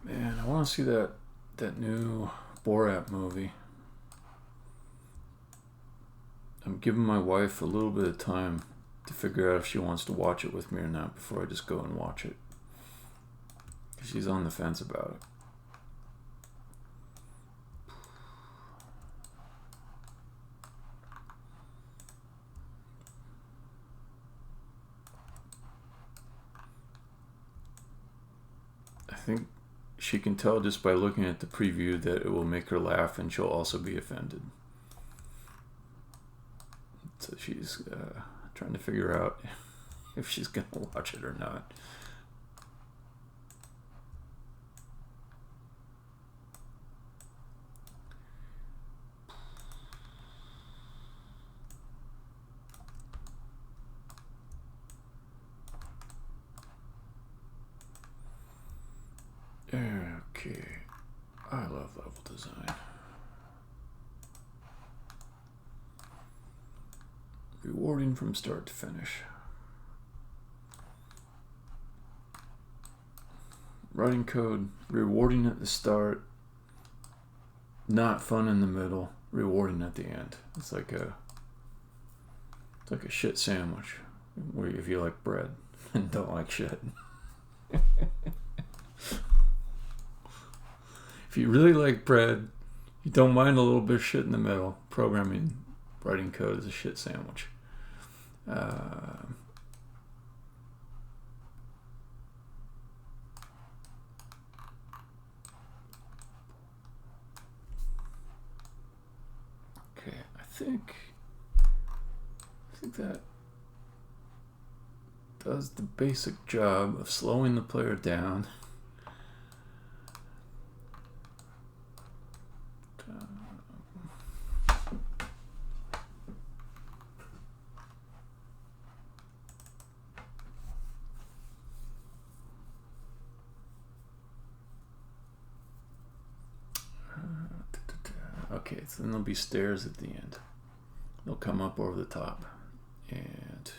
Man, I want to see that new Borat movie. I'm giving my wife a little bit of time to figure out if she wants to watch it with me or not before I just go and watch it. She's on the fence about it. I think she can tell just by looking at the preview that it will make her laugh and she'll also be offended. So she's trying to figure out if she's going to watch it or not. Okay, I love level design. Rewarding from start to finish. Writing code, rewarding at the start, not fun in the middle, rewarding at the end. It's like a shit sandwich, where if you like bread and don't like shit. If you really like bread, you don't mind a little bit of shit in the middle. Writing code is a shit sandwich. Okay, I think that does the basic job of slowing the player down. Okay, so then there'll be stairs at the end. They'll come up over the top. And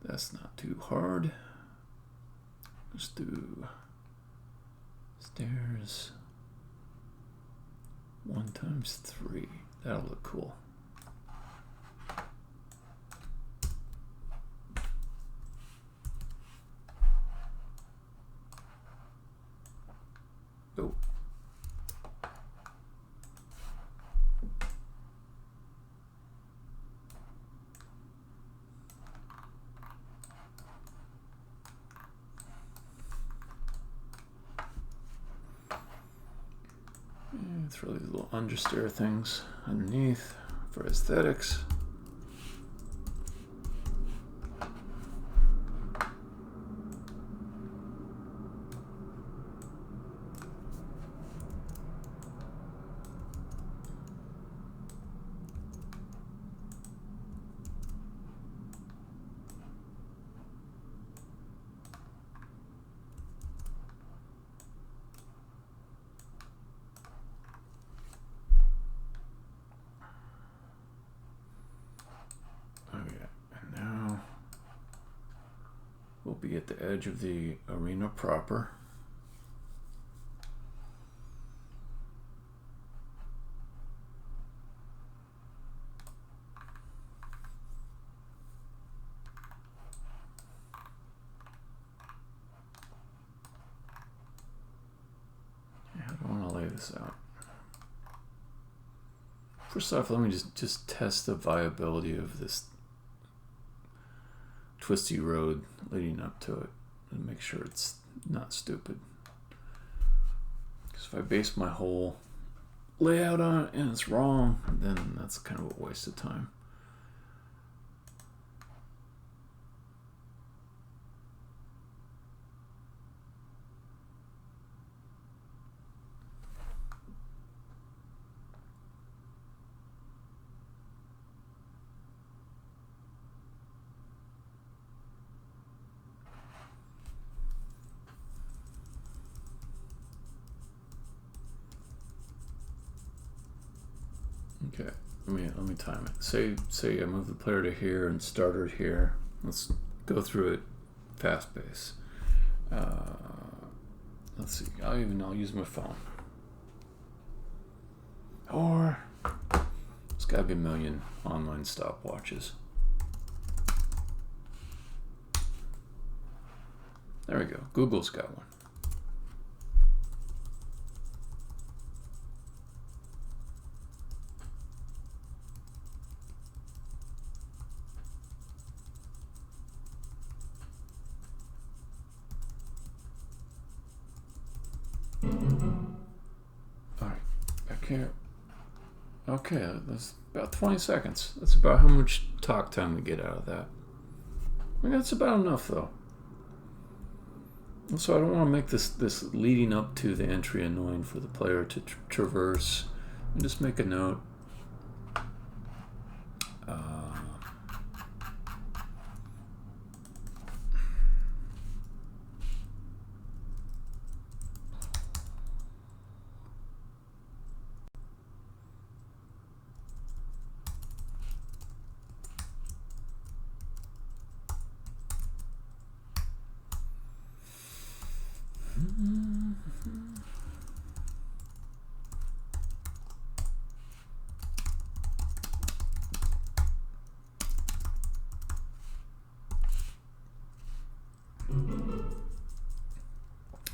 that's not too hard. Let's do stairs 1 times 3. That'll look cool. Oh. Throw these little understair things underneath for aesthetics. Be at the edge of the arena proper. How do I want to lay this out? First off, let me just test the viability of this twisty road leading up to it and make sure it's not stupid. Because if I base my whole layout on it and it's wrong, then that's kind of a waste of time. Okay, let me time it. Say I move the player to here and starter here. Let's go through it fast pace. Let's see. I'll use my phone. Or there's got to be a million online stopwatches. There we go. Google's got one. Okay, that's about 20 seconds. That's about how much talk time we get out of that. I mean, that's about enough, though. So I don't want to make this leading up to the entry annoying for the player to traverse. And just make a note.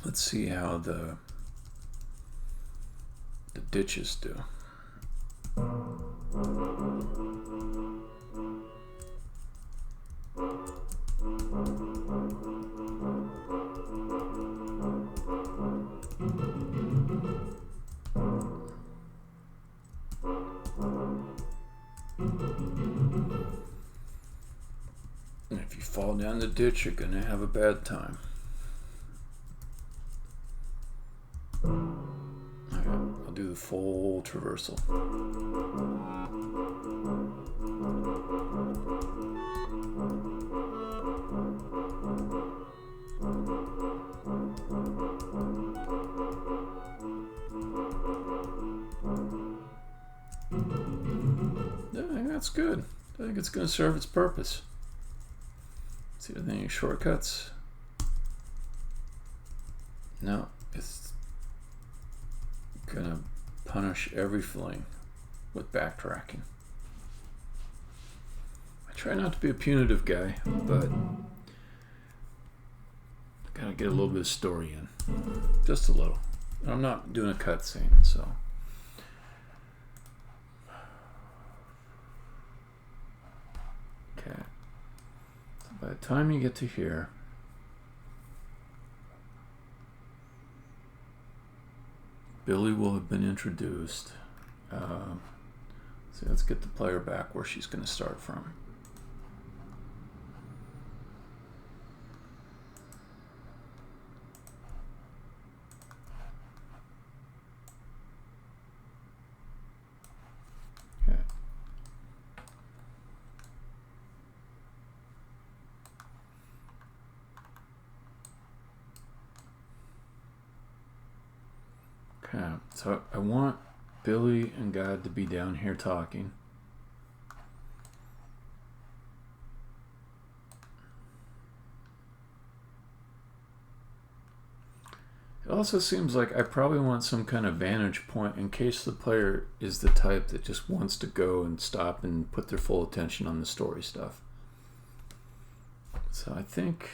Let's see how the ditches do. And if you fall down the ditch, you're gonna have a bad time. I'll do the full traversal. Yeah, I think that's good. I think it's going to serve its purpose. See, are there any shortcuts? No, it's gonna punish every fling with backtracking. I try not to be a punitive guy, but I gotta get a little bit of story in. Just a little. I'm not doing a cutscene, so. Okay. So by the time you get to here, Billy will have been introduced. So let's get the player back where she's going to start from. Okay. Okay, so I want Billy and God to be down here talking. It also seems like I probably want some kind of vantage point in case the player is the type that just wants to go and stop and put their full attention on the story stuff. So I think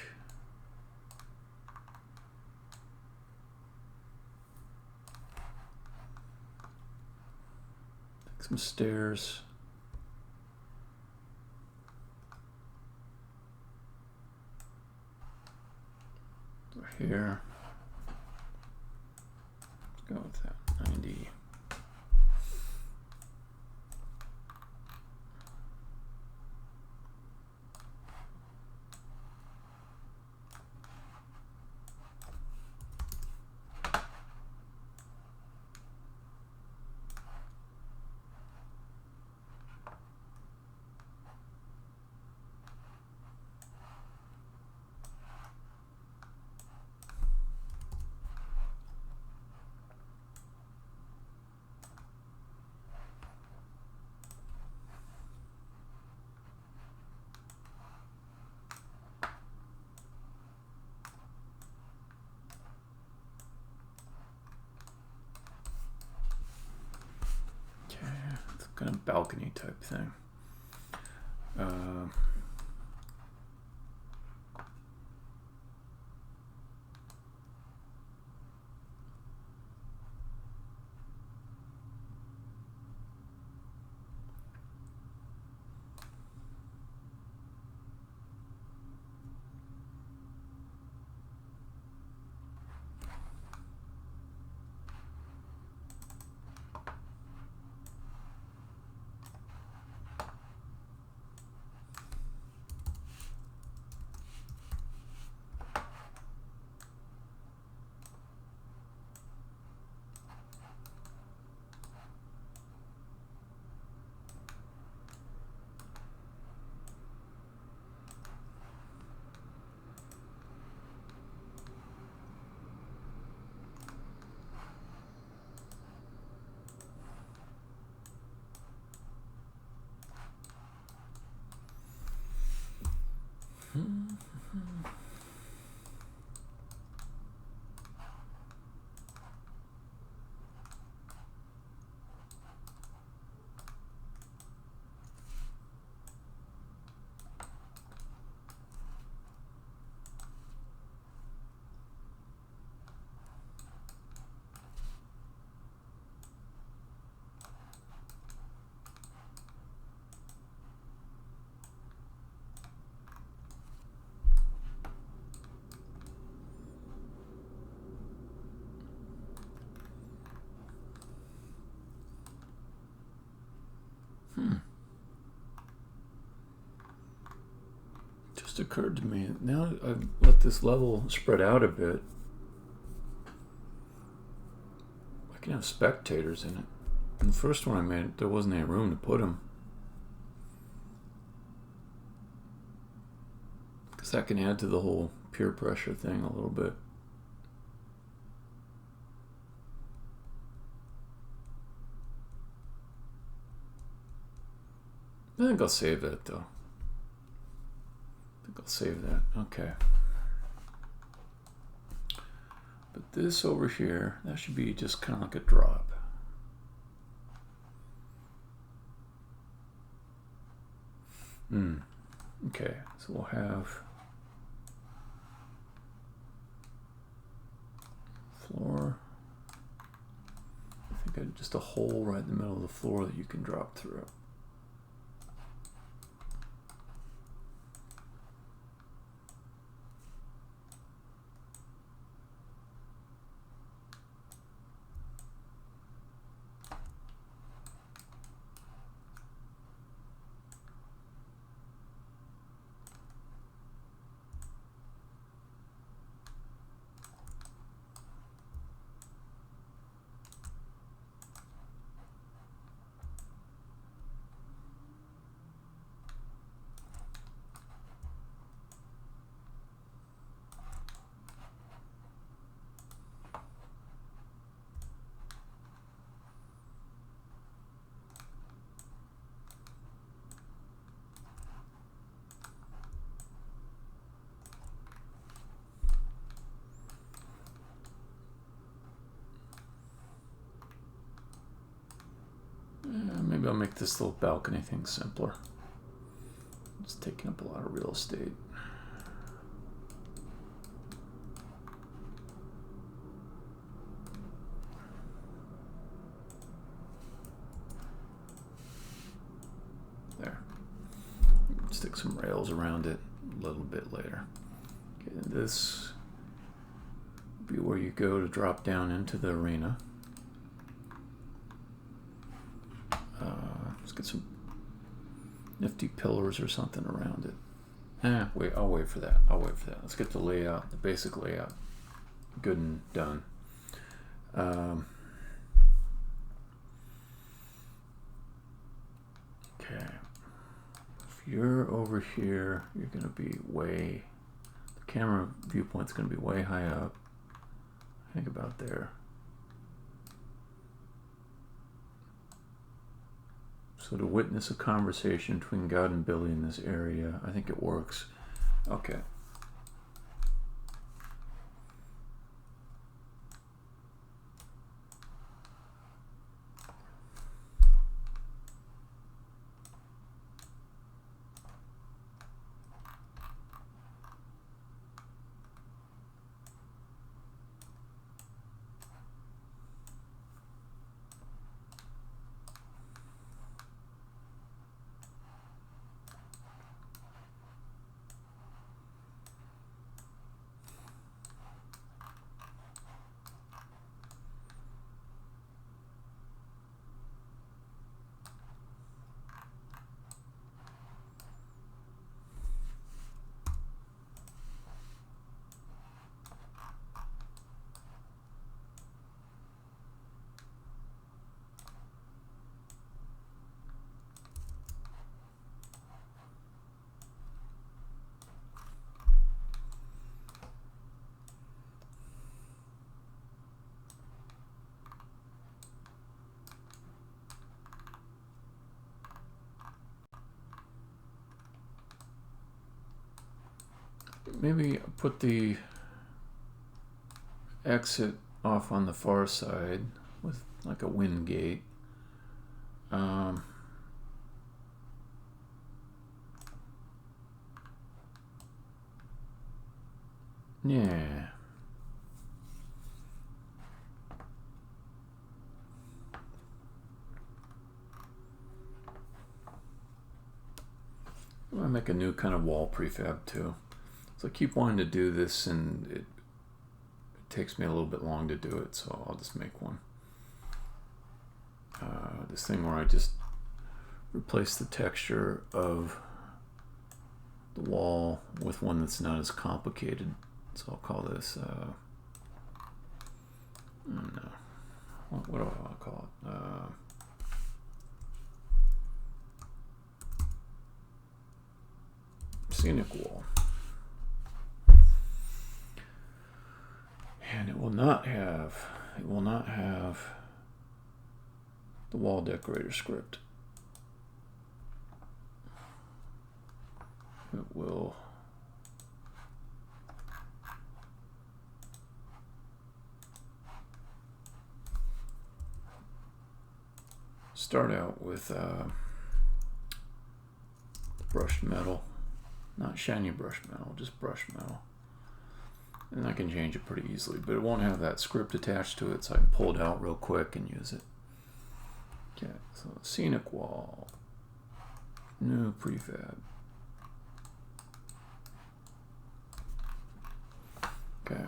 some stairs. Here. Let's go with that. 90. Kind of balcony type thing. Just occurred to me, now I've let this level spread out a bit, I can have spectators in it. In the first one I made, there wasn't any room to put them. Because that can add to the whole peer pressure thing a little bit. I think I'll save that though. I'll save that. Okay. But this over here, that should be just kind of like a drop. Okay, so we'll have floor. I think just a hole right in the middle of the floor that you can drop through. Maybe I'll make this little balcony thing simpler. It's taking up a lot of real estate. There. Stick some rails around it a little bit later. Okay, this will be where you go to drop down into the arena. Let's get some nifty pillars or something around it. Wait, I'll wait for that. Let's get the layout, the basic layout, good and done. Okay. If you're over here, you're going to be the camera viewpoint's going to be way high up. I think about there. So to witness a conversation between God and Billy in this area, I think it works. Okay. Maybe put the exit off on the far side with like a wind gate. Yeah. I'm gonna make a new kind of wall prefab too. So I keep wanting to do this, and it takes me a little bit long to do it, so I'll just make one. This thing where I just replace the texture of the wall with one that's not as complicated. So I'll call this, no, what do I want to call it? Scenic wall. And it will not have the wall decorator script. It will start out with brushed metal, not shiny brushed metal, just brushed metal. And I can change it pretty easily, but it won't have that script attached to it, so I can pull it out real quick and use it. Okay, so scenic wall, new prefab. Okay.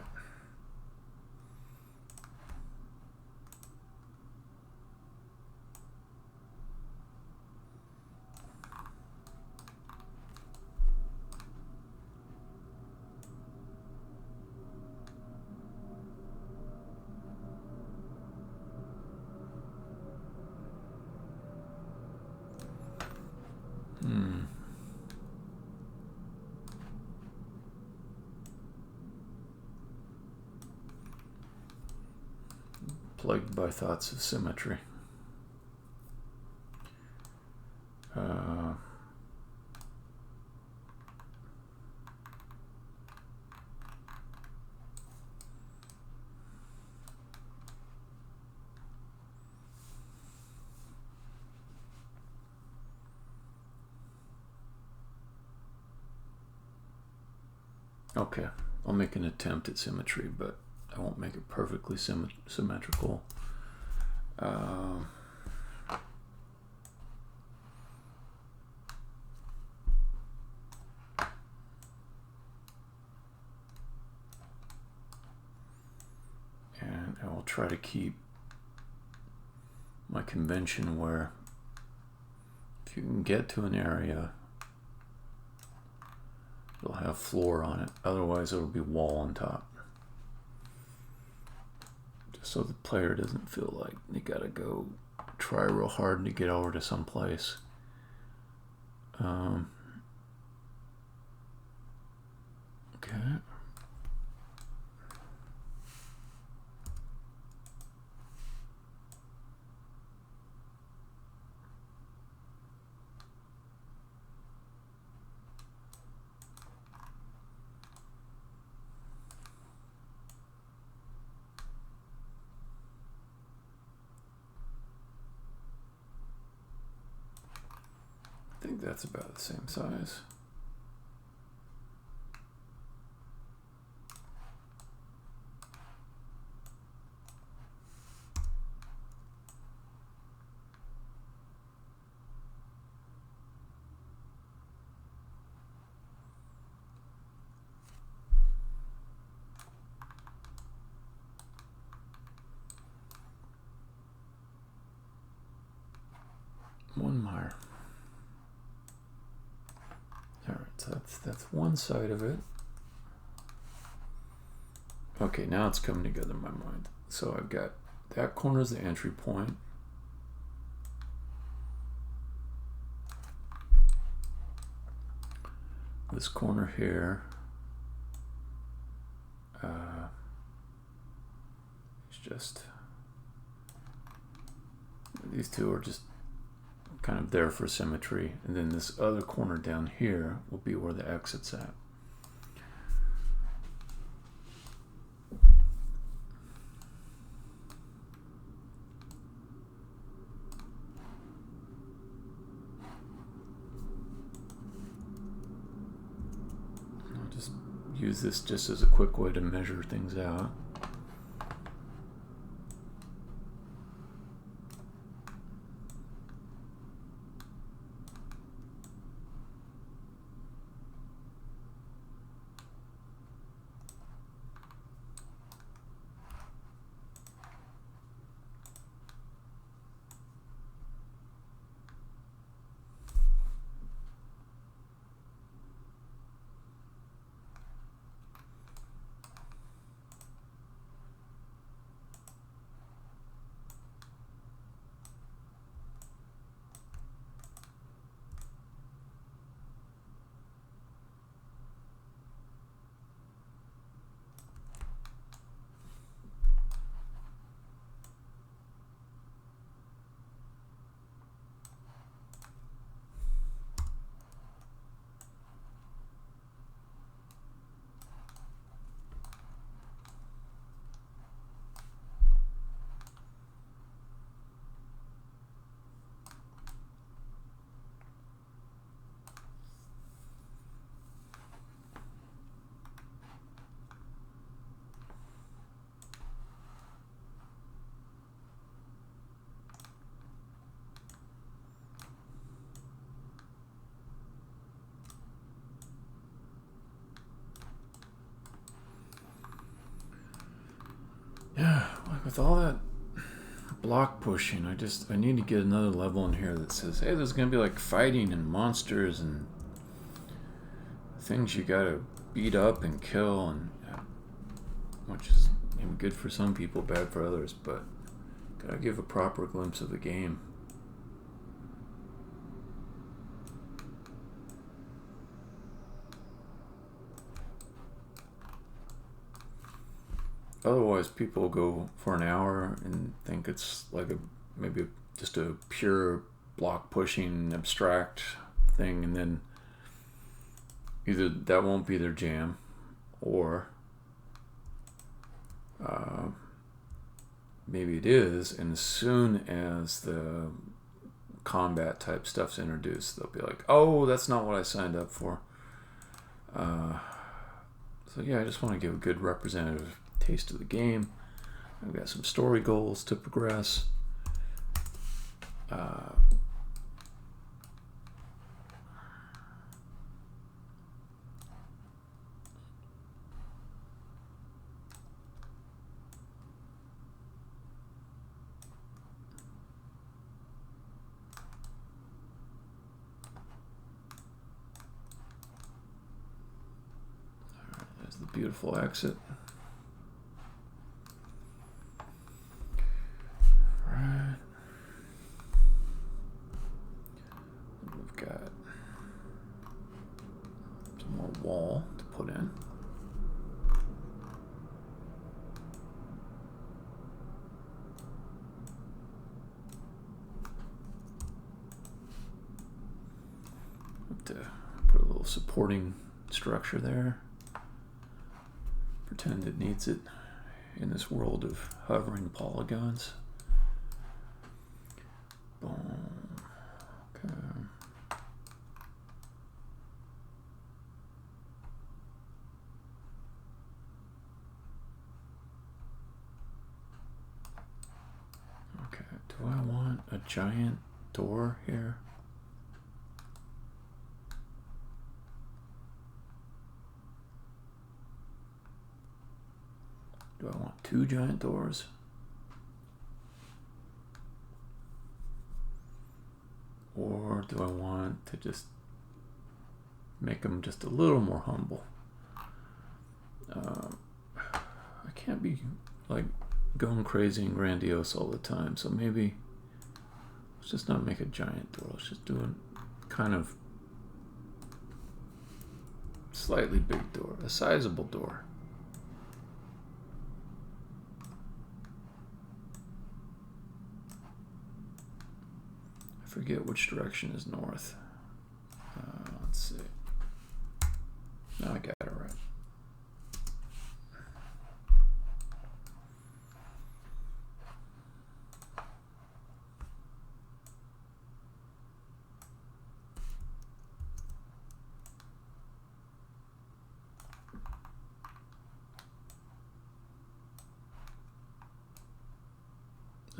Plagued by thoughts of symmetry. Okay, I'll make an attempt at symmetry, but I won't make it perfectly symmetrical. And I will try to keep my convention where if you can get to an area, it'll have floor on it. Otherwise, it'll be wall on top. Just so the player doesn't feel like they gotta go try real hard to get over to some place. Okay. I think that's about the same size. One more. All right, so that's one side of it. Okay, now it's coming together in my mind. So I've got that corner is the entry point. This corner here is just, these two are just kind of there for symmetry, and then this other corner down here will be where the exit's at. I'll just use this just as a quick way to measure things out. Yeah, like with all that block pushing, I need to get another level in here that says, hey, there's gonna be like fighting and monsters and things you gotta beat up and kill, and which is maybe good for some people, bad for others, but gotta give a proper glimpse of the game. Otherwise, people go for an hour and think it's like maybe just a pure block pushing abstract thing, and then either that won't be their jam, or maybe it is, and as soon as the combat type stuff's introduced, they'll be like, oh, that's not what I signed up for. So yeah, I just want to give a good representative taste of the game. I've got some story goals to progress. There's the beautiful exit. Right. We've got some more wall to put in. Have to put a little supporting structure there. Pretend it needs it in this world of hovering polygons. Boom. Okay. Okay, do I want a giant door here? Do I want 2 giant doors? Or do I want to just make them just a little more humble? I can't be like going crazy and grandiose all the time, so maybe let's just not make a giant door. Let's just do a kind of slightly big door, a sizable door. I forget which direction is north. Let's see. Now I got it right.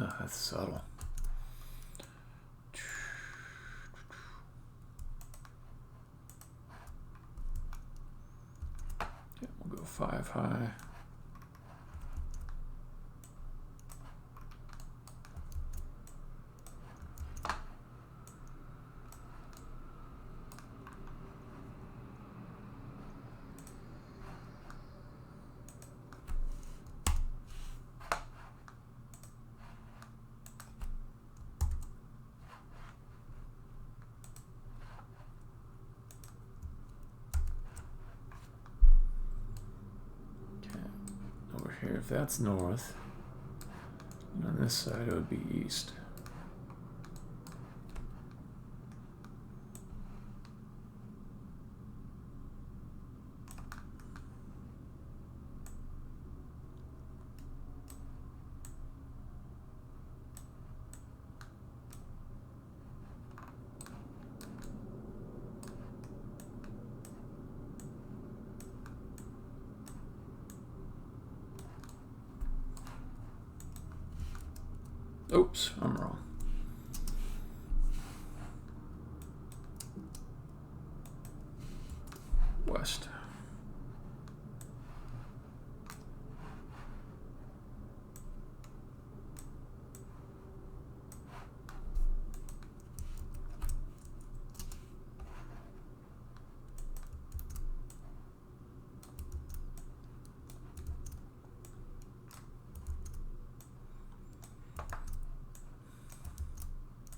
Oh, that's subtle. Yeah, we'll go 5 high. Here, if that's north, and on this side it would be east. Oops, I'm wrong. West.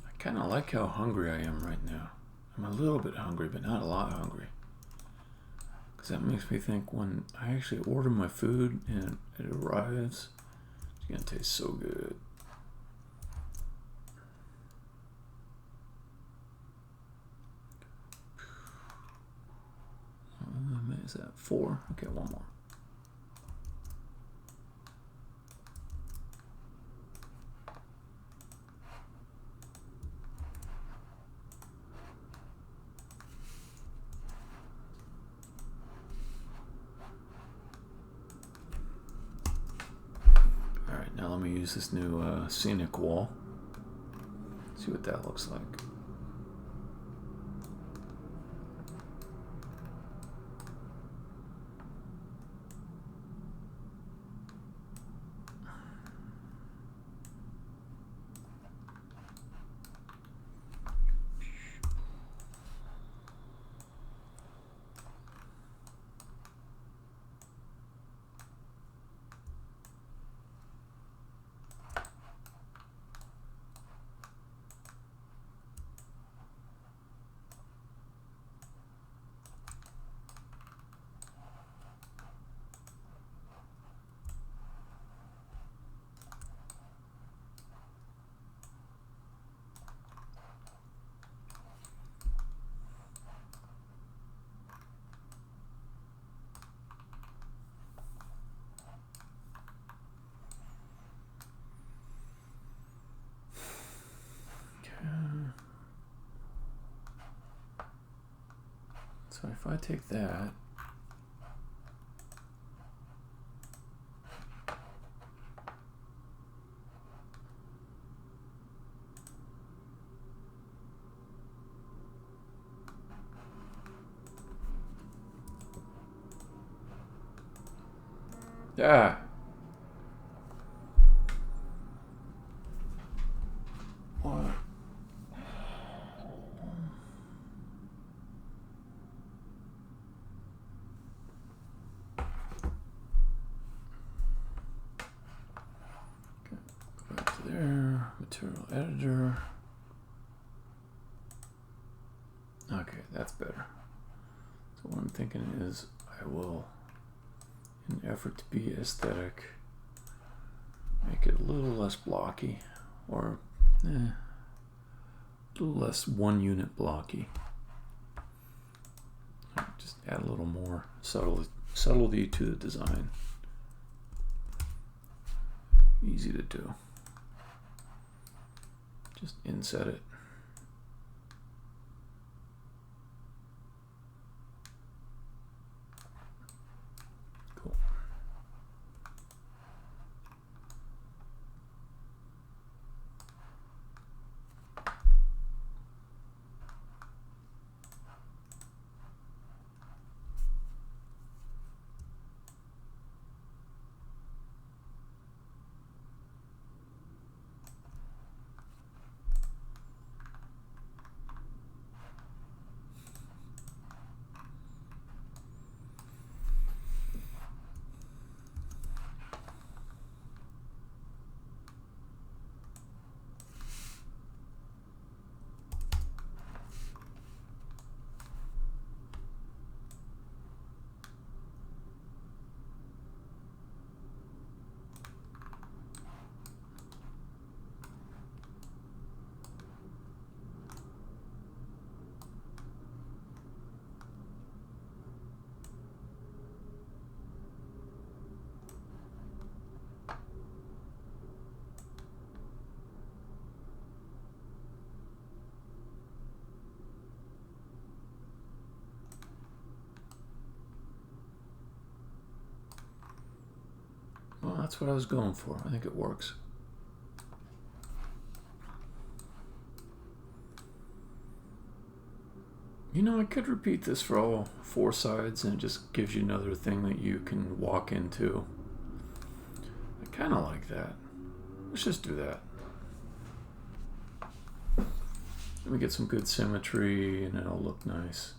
I kind of like how hungry I am right now. I'm a little bit hungry, but not a lot hungry. Because that makes me think when I actually order my food and it arrives, it's going to taste so good. Is that 4? Okay, one more. use this new scenic wall. See what that looks like. So if I take that, yeah. What? There, material editor. Okay, that's better. So what I'm thinking is I will, in an effort to be aesthetic, make it a little less blocky, or a little less one unit blocky. Just add a little more subtlety to the design. Easy to do. Just inset it. Cool. Well, that's what I was going for. I think it works. You know, I could repeat this for all 4 sides and it just gives you another thing that you can walk into. I kind of like that. Let's just do that. Let me get some good symmetry and it'll look nice.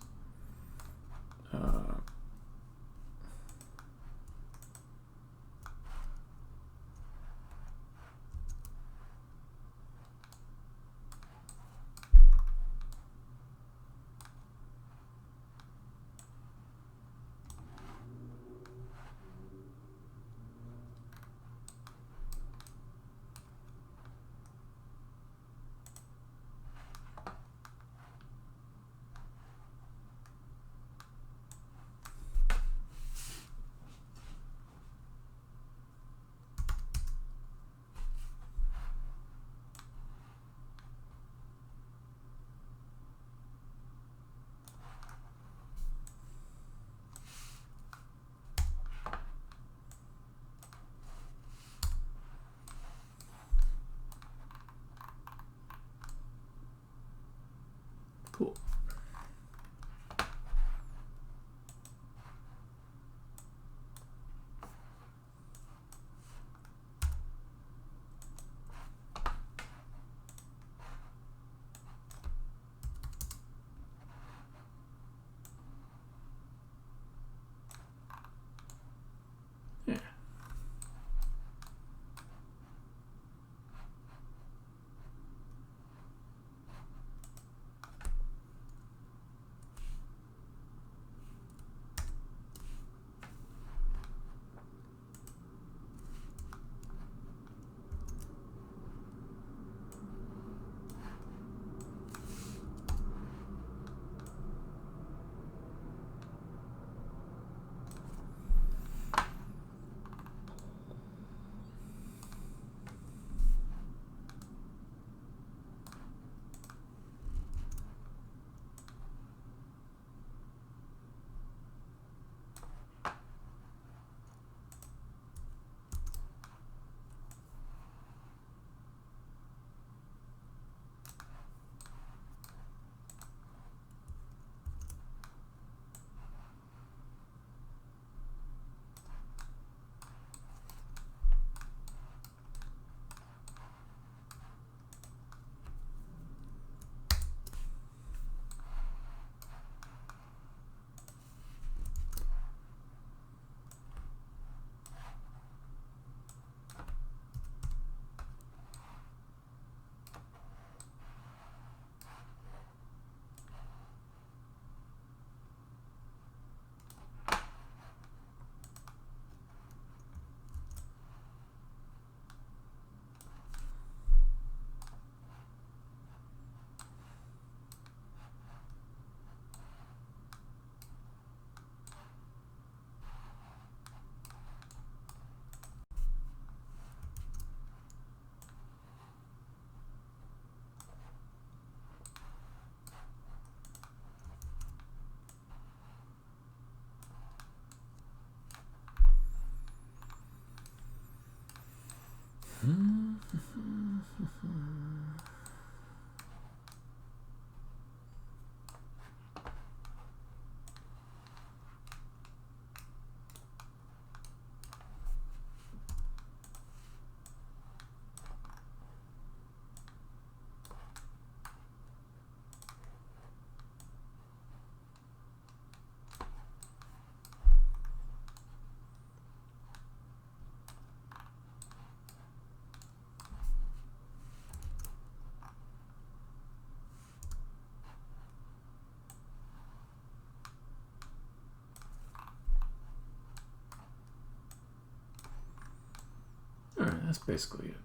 That's basically it.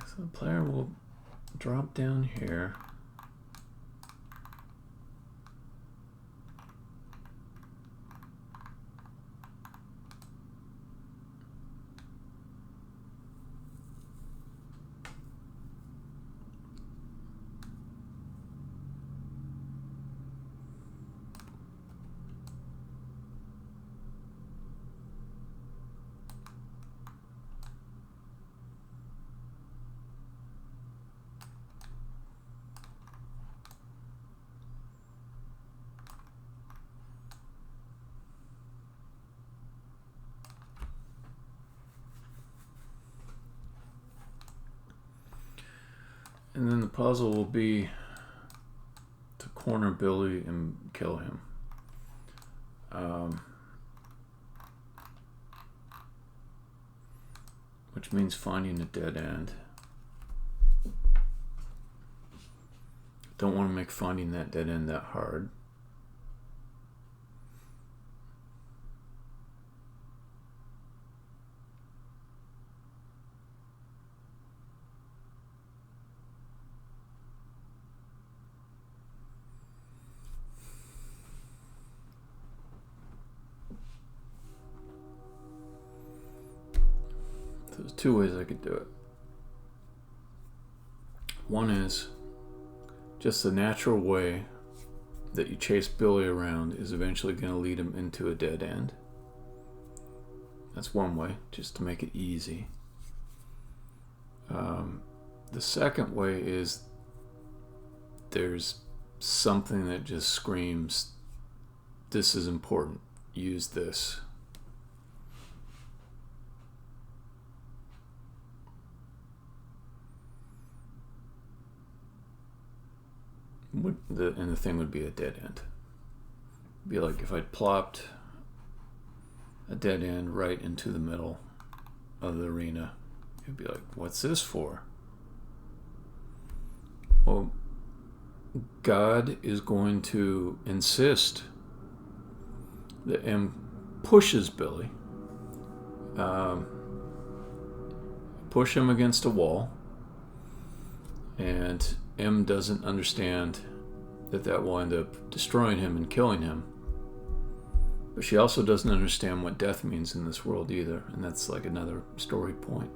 So the player will drop down here. And then the puzzle will be to corner Billy and kill him. Which means finding a dead end. Don't want to make finding that dead end that hard. There's two ways I could do it. One is just the natural way that you chase Billy around is eventually going to lead him into a dead end. That's one way, just to make it easy. The second way is there's something that just screams, this is important, use this. And the thing would be a dead end. It'd be like if I'd plopped a dead end right into the middle of the arena. It'd be like, what's this for? Well, God is going to insist that M pushes Billy, push him against a wall, and M doesn't understand that will end up destroying him and killing him. But she also doesn't understand what death means in this world either, and that's like another story point.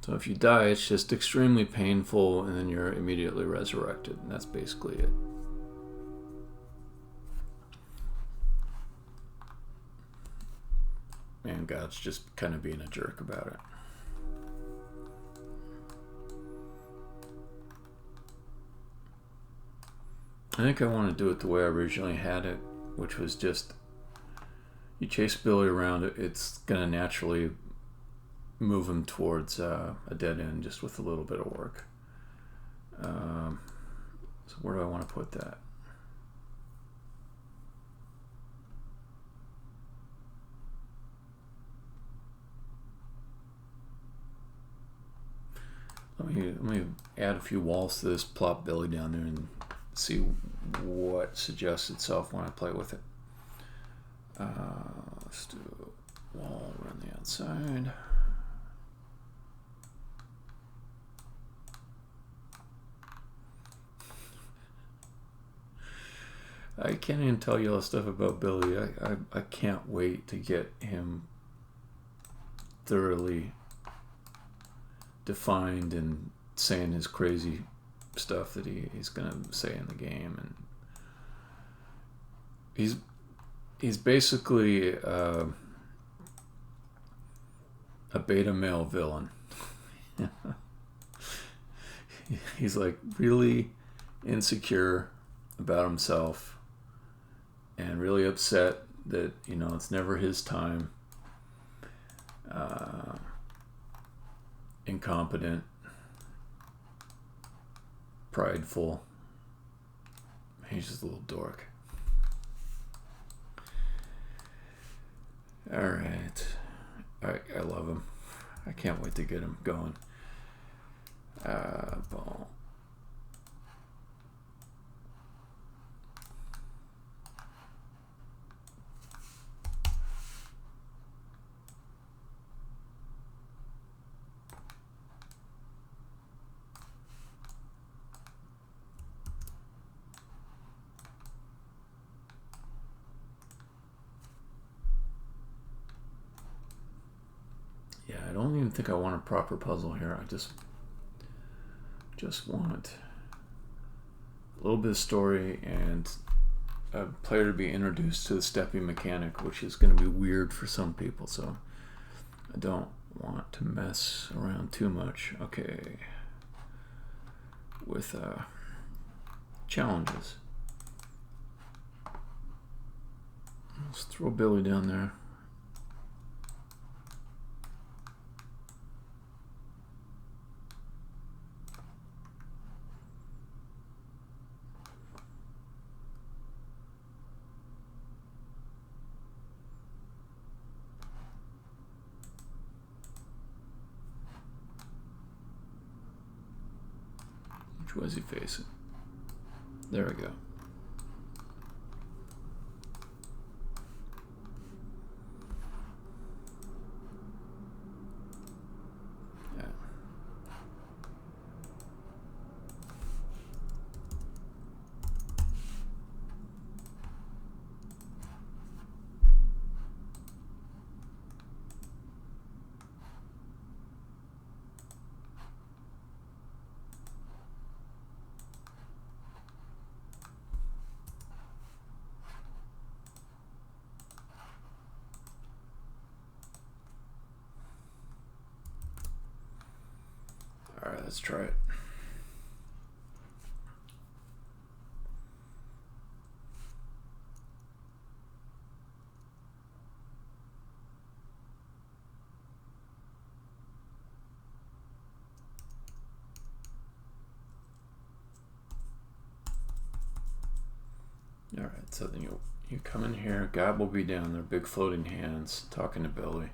So if you die, it's just extremely painful, and then you're immediately resurrected, and that's basically it. And God's just kind of being a jerk about it. I think I want to do it the way I originally had it, which was just you chase Billy around, it's going to naturally move him towards a dead end just with a little bit of work. So where do I want to put that? Let me add a few walls to this, plop Billy down there, and see what suggests itself when I play with it. Let's do a wall around the outside. I can't even tell you all the stuff about Billy. I can't wait to get him thoroughly defined and saying his crazy stuff that he's gonna say in the game, and he's basically a beta male villain. He's like really insecure about himself and really upset that it's never his time. incompetent, prideful. He's just a little dork. Alright. I love him. I can't wait to get him going. Ball. Yeah, I don't even think I want a proper puzzle here. I just want a little bit of story and a player to be introduced to the stepping mechanic, which is going to be weird for some people, so I don't want to mess around too much. Okay, with challenges. Let's throw Billy down there. Which way is he facing? There we go. Yeah. All right, let's try it. All right, so then you come in here. God will be down there, big floating hands, talking to Billy.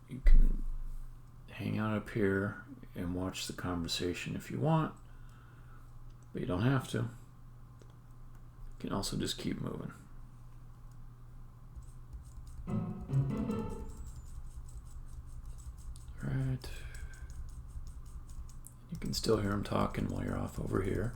You can hang out up here and watch the conversation if you want, but you don't have to. You can also just keep moving. Right. You can still hear him talking while you're off over here.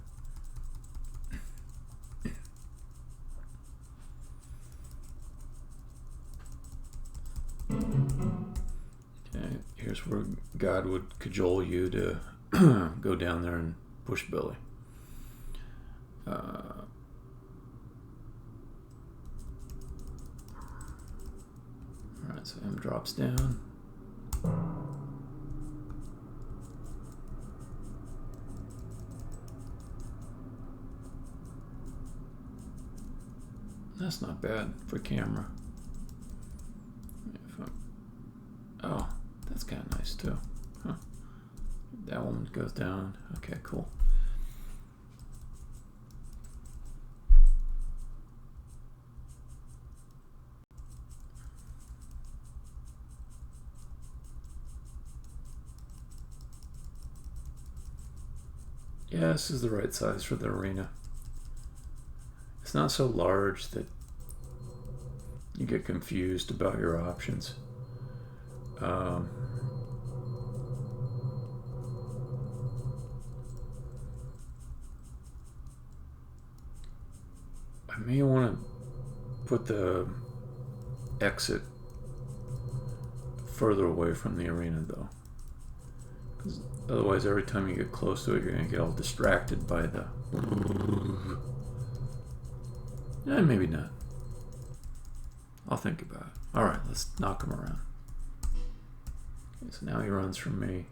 Okay, here's where God would cajole you to go down there and push Billy. Alright, so M drops down. That's not bad for camera. Oh, that's kind of nice too. Huh. That one goes down. Okay, cool. Yeah, this is the right size for the arena. It's not so large that you get confused about your options. I may want to put the exit further away from the arena though, because otherwise every time you get close to it you're going to get all distracted by the... maybe not. I'll think about it. Alright, let's knock him around. Okay, so now he runs from me.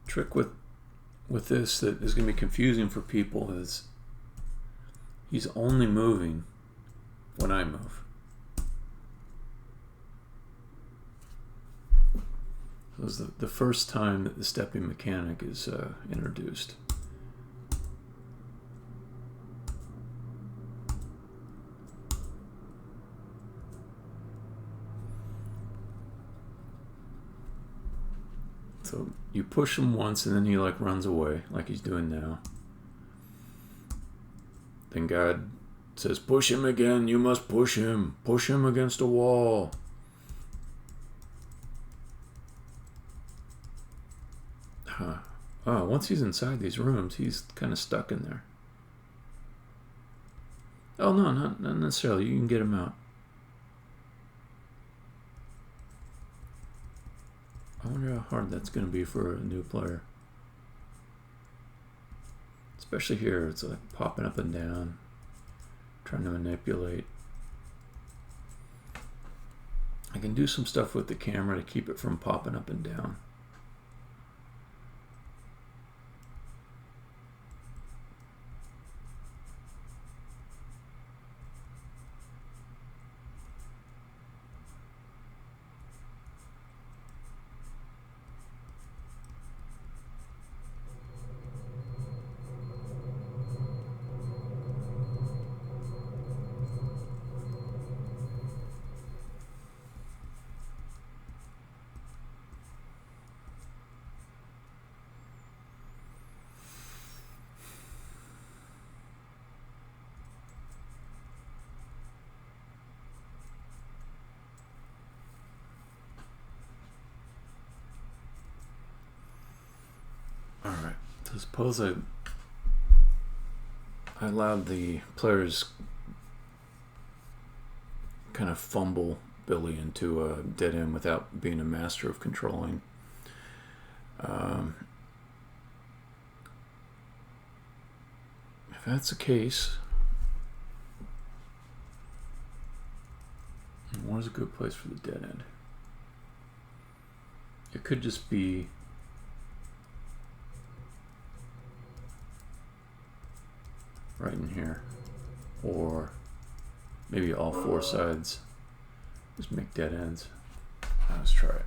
Trick with this that is going to be confusing for people is he's only moving when I move. This is the first time that the stepping mechanic is introduced. So you push him once and then he like runs away like he's doing now. Then God says, push him again, you must push him. Push him against a wall. Oh, once he's inside these rooms, he's kind of stuck in there. Oh, no, not necessarily. You can get him out. I wonder how hard that's going to be for a new player. Especially here, it's like popping up and down, trying to manipulate. I can do some stuff with the camera to keep it from popping up and down. Alright, so suppose I allowed the players kind of fumble Billy into a dead end without being a master of controlling. If that's the case, what is a good place for the dead end? It could just be right in here, or maybe all four sides just make dead ends. Let's try it.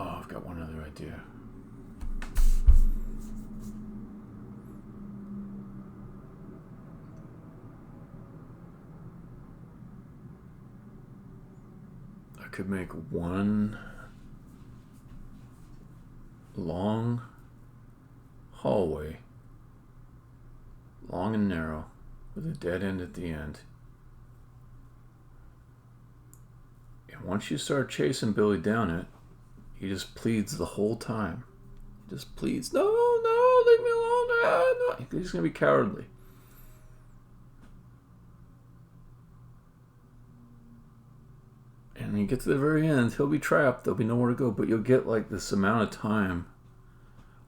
Oh, I've got one other idea. I could make one long hallway, long and narrow, with a dead end at the end. And once you start chasing Billy down it, he just pleads the whole time. Just pleads, no, leave me alone, no. He's going to be cowardly. And when you get to the very end, he'll be trapped. There'll be nowhere to go. But you'll get like this amount of time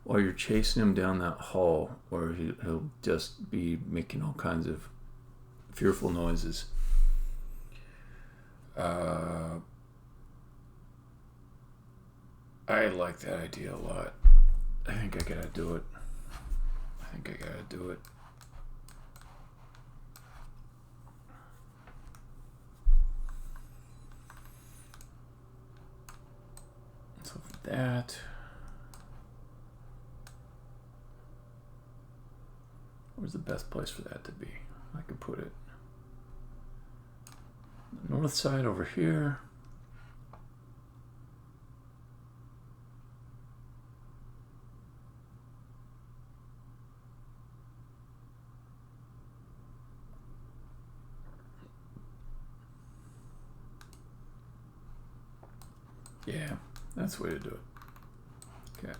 while you're chasing him down that hall where he'll just be making all kinds of fearful noises. I like that idea a lot. I think I gotta do it. So for that, where's the best place for that to be? I could put it north side over here. Yeah, that's the way to do it. Okay.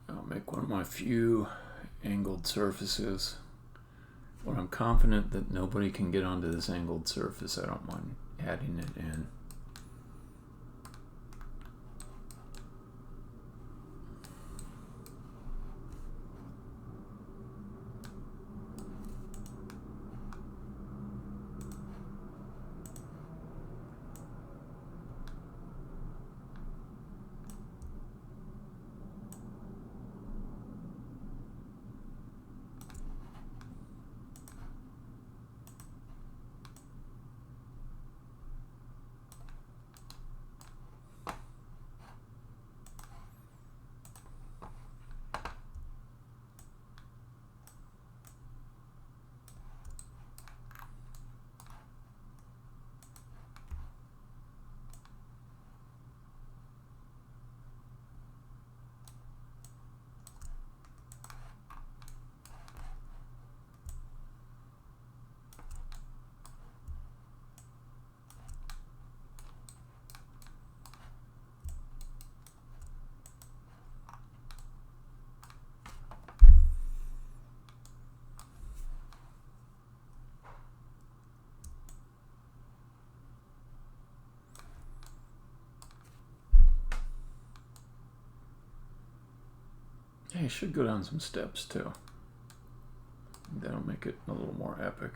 I'll make one of my few angled surfaces. When I'm confident that nobody can get onto this angled surface, I don't mind adding it in. Yeah, you should go down some steps too. That'll make it a little more epic.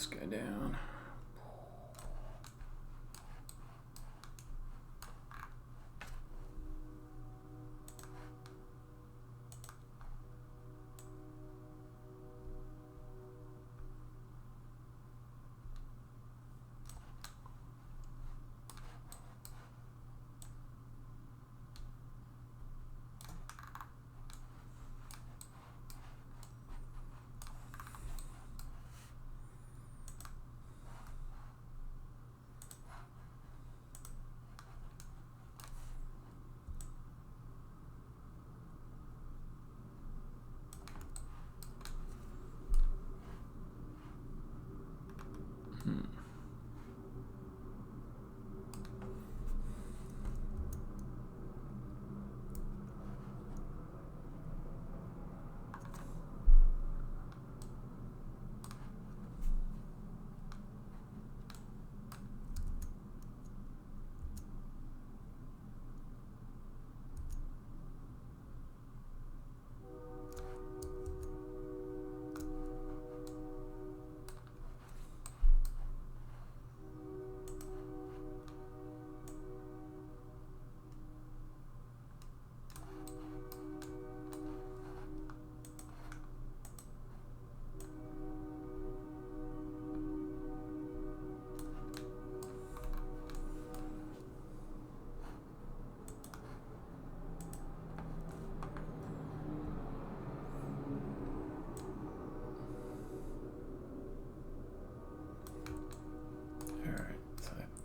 guy down.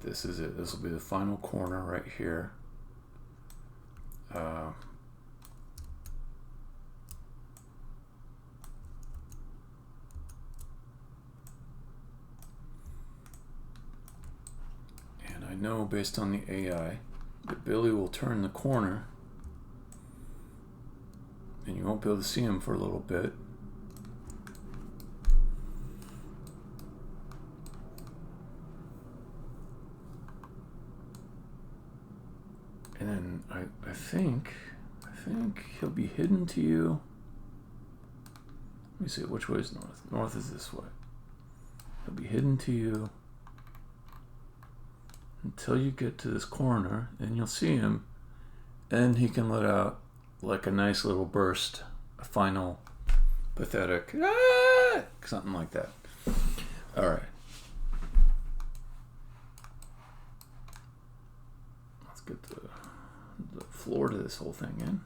This is it. This will be the final corner right here. And I know based on the AI that Billy will turn the corner and you won't be able to see him for a little bit. And then I think he'll be hidden to you. Let me see, which way is north? North is this way. He'll be hidden to you until you get to this corner, and you'll see him, and he can let out like a nice little burst, a final pathetic, ah! Something like that. All right. Let's get the floor to this whole thing in.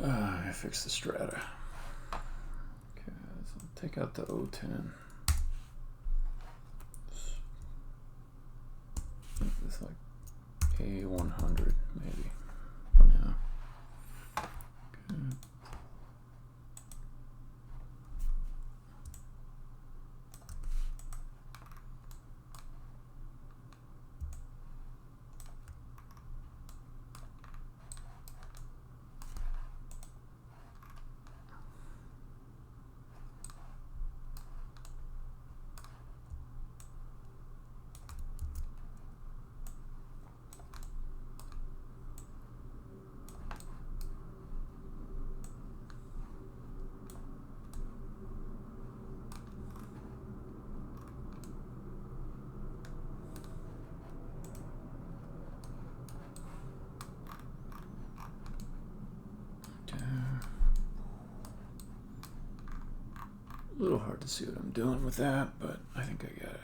I fixed the strata. Okay, so take out the O10. It's like A100 maybe for now. Okay. A little hard to see what I'm doing with that, but I think I got it.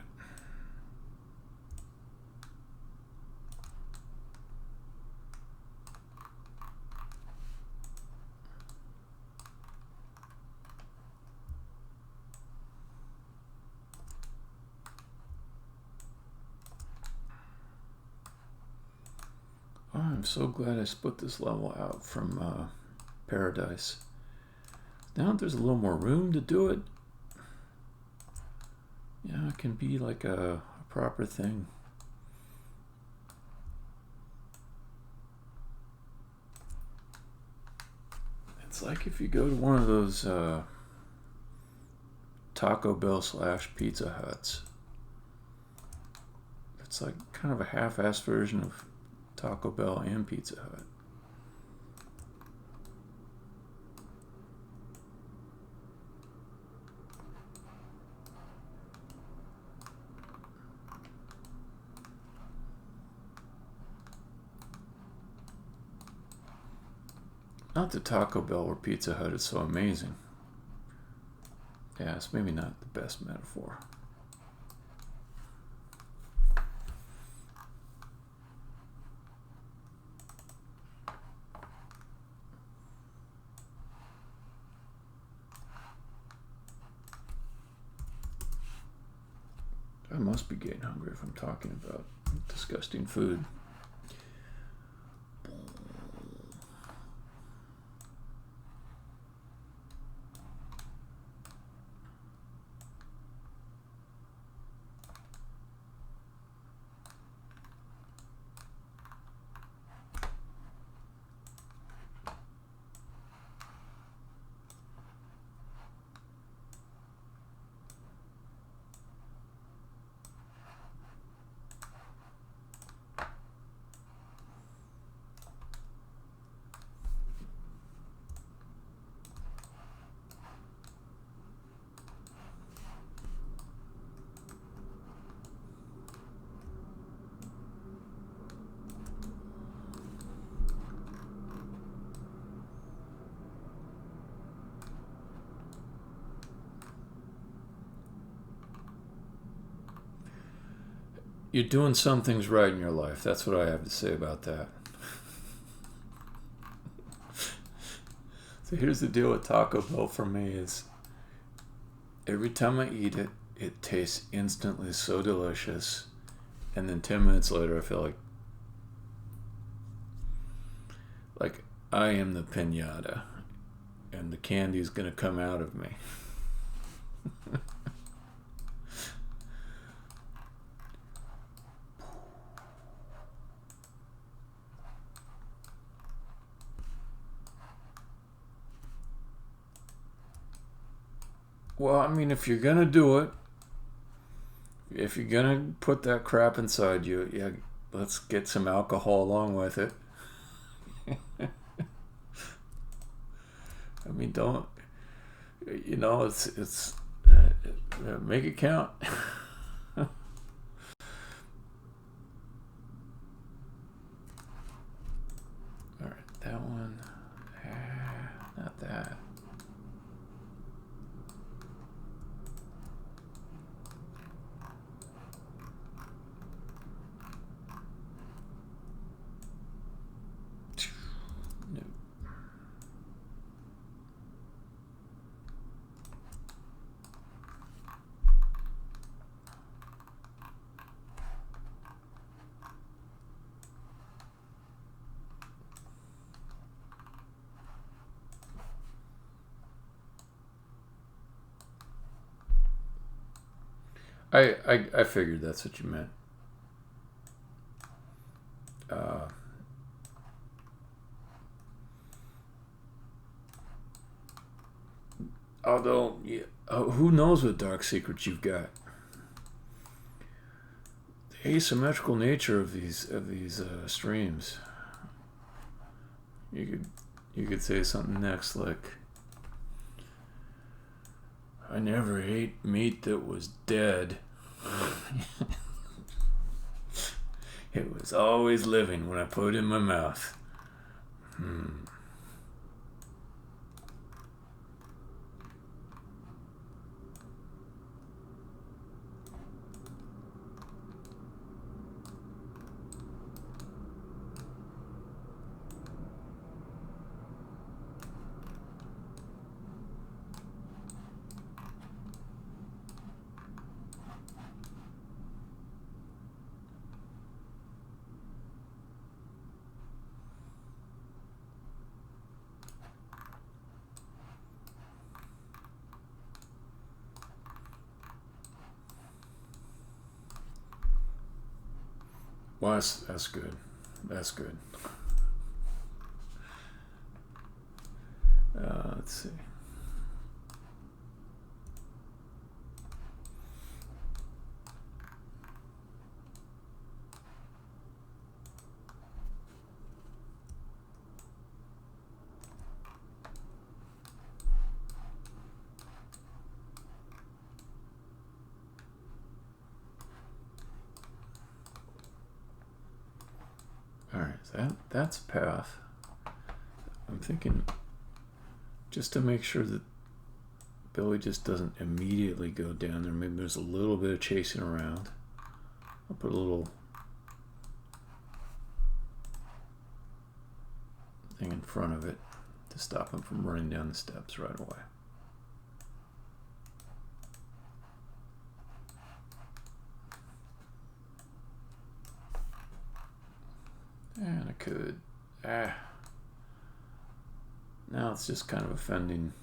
Oh, I'm so glad I split this level out from Paradise. Now that there's a little more room to do it, yeah, it can be like a proper thing. It's like if you go to one of those Taco Bell / Pizza Huts. It's like kind of a half-assed version of Taco Bell and Pizza Hut. Not the Taco Bell or Pizza Hut is so amazing. Yeah, it's maybe not the best metaphor. I must be getting hungry if I'm talking about disgusting food. You're doing some things right in your life. That's what I have to say about that. So here's the deal with Taco Bell for me is every time I eat it, it tastes instantly so delicious. And then 10 minutes later, I feel like I am the piñata and the candy is going to come out of me. Well, I mean, if you're going to do it, if you're going to put that crap inside you, yeah, let's get some alcohol along with it. I mean, don't, you know, it's make it count. All right, that one, not that. I figured that's what you meant. Although, yeah, who knows what dark secrets you've got? The asymmetrical nature of these streams. You could say something next like, I never ate meat that was dead. It was always living when I put it in my mouth. Well, that's good. That's good. Let's see. All right, that's a path. I'm thinking just to make sure that Billy just doesn't immediately go down there. Maybe there's a little bit of chasing around. I'll put a little thing in front of it to stop him from running down the steps right away. And I could, now it's just kind of offending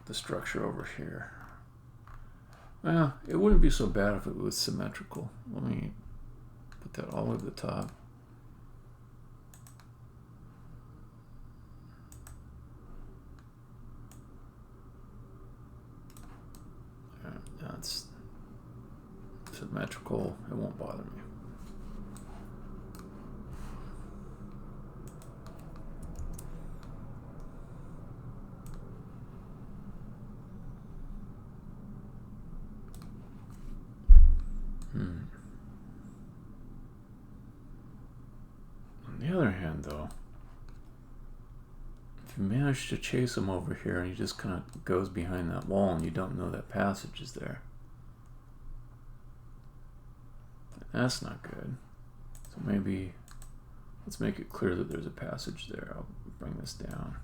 the structure over here. Well, it wouldn't be so bad if it was symmetrical. Let me put that all over the top. Now it's symmetrical, it won't bother me. On the other hand, though, if you manage to chase him over here and he just kind of goes behind that wall and you don't know that passage is there, that's not good. So maybe let's make it clear that there's a passage there. I'll bring this down.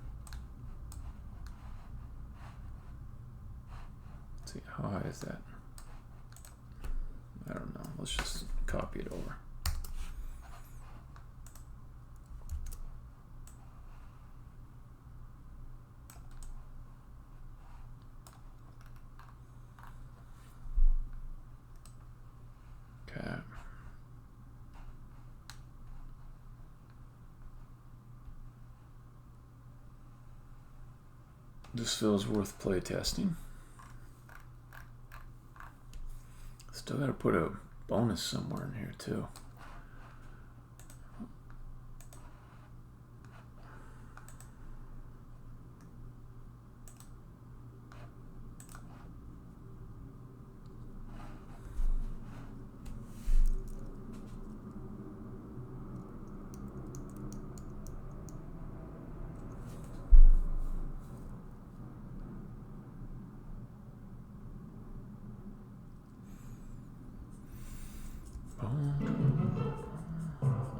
Let's see, how high is that? I don't know. Let's just copy it over. Okay. This feels worth play testing. Still got to put a bonus somewhere in here too.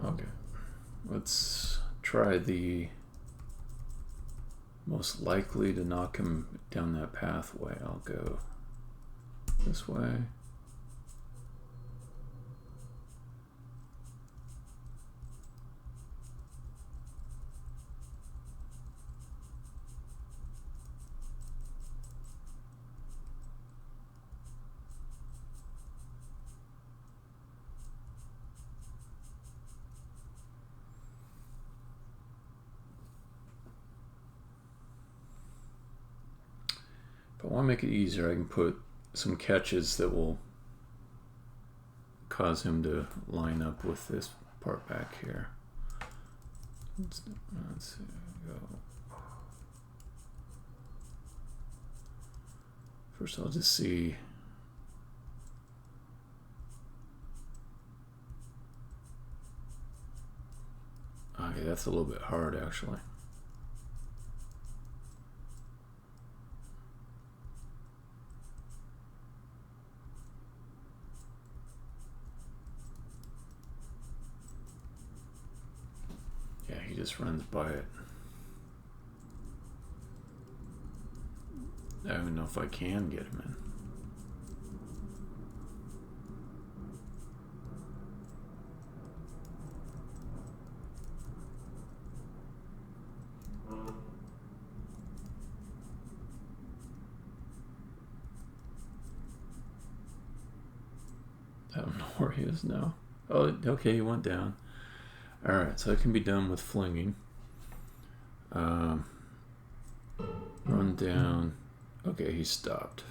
Okay, let's try the most likely to knock him down that pathway. I'll go this way. If I want to make it easier, I can put some catches that will cause him to line up with this part back here. Let's see, go. First, I'll just see. Okay, that's a little bit hard, actually. Yeah, he just runs by it. I don't even know if I can get him in. I don't know where he is now. Oh, okay, he went down. Alright, so it can be done with flinging. Run down. Okay, he stopped.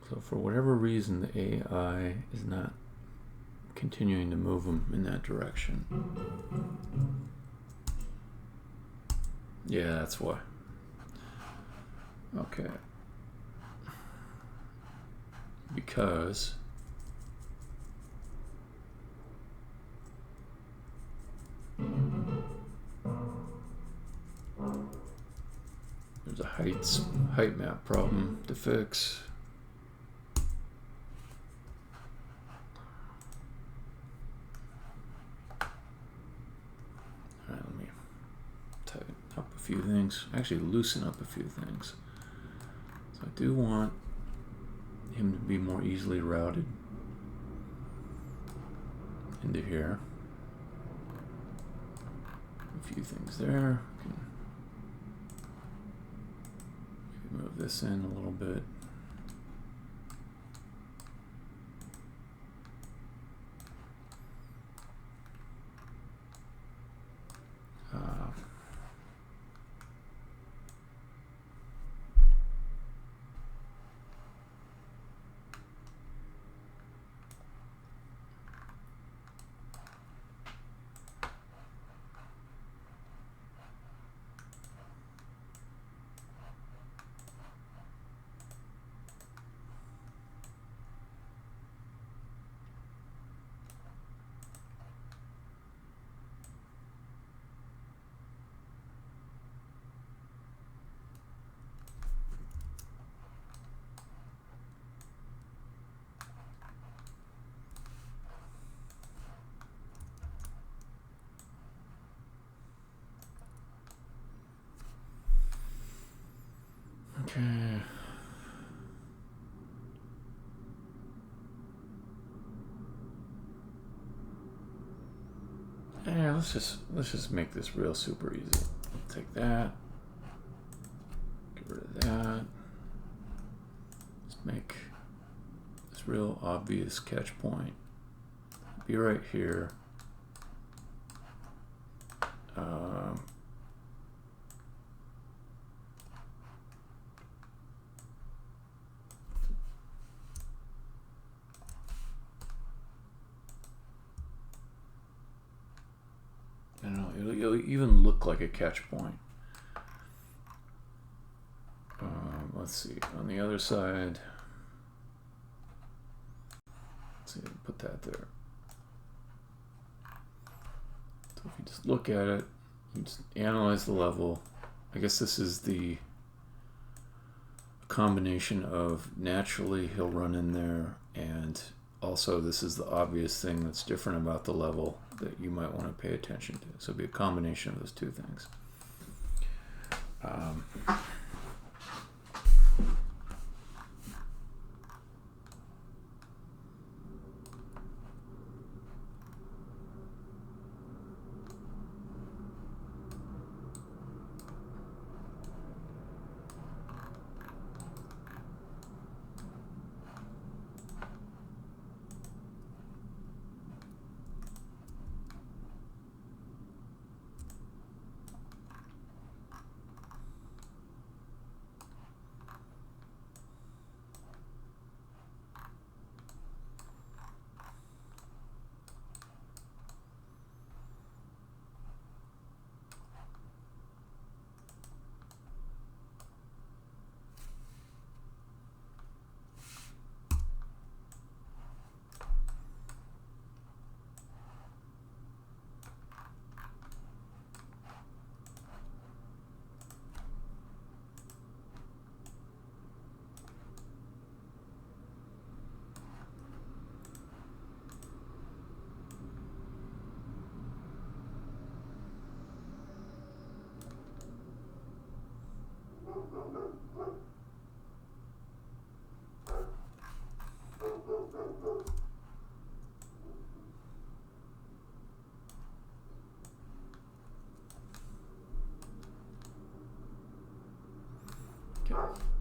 So for whatever reason, the AI is not continuing to move him in that direction. Yeah, that's why. Okay. Because there's a height map problem to fix. Alright, let me tighten up a few things. Actually loosen up a few things. So I do want him to be more easily routed into here. A few things there. Move this in a little bit. Okay. Yeah, let's just make this real super easy. Take that. Get rid of that. Let's make this real obvious catch point. Be right here. I don't know, it'll even look like a catch point. Let's see, on the other side, let's see, put that there. So if you just look at it, you just analyze the level. I guess this is the combination of naturally he'll run in there, and also this is the obvious thing that's different about the level that you might want to pay attention to. So it'll be a combination of those two things.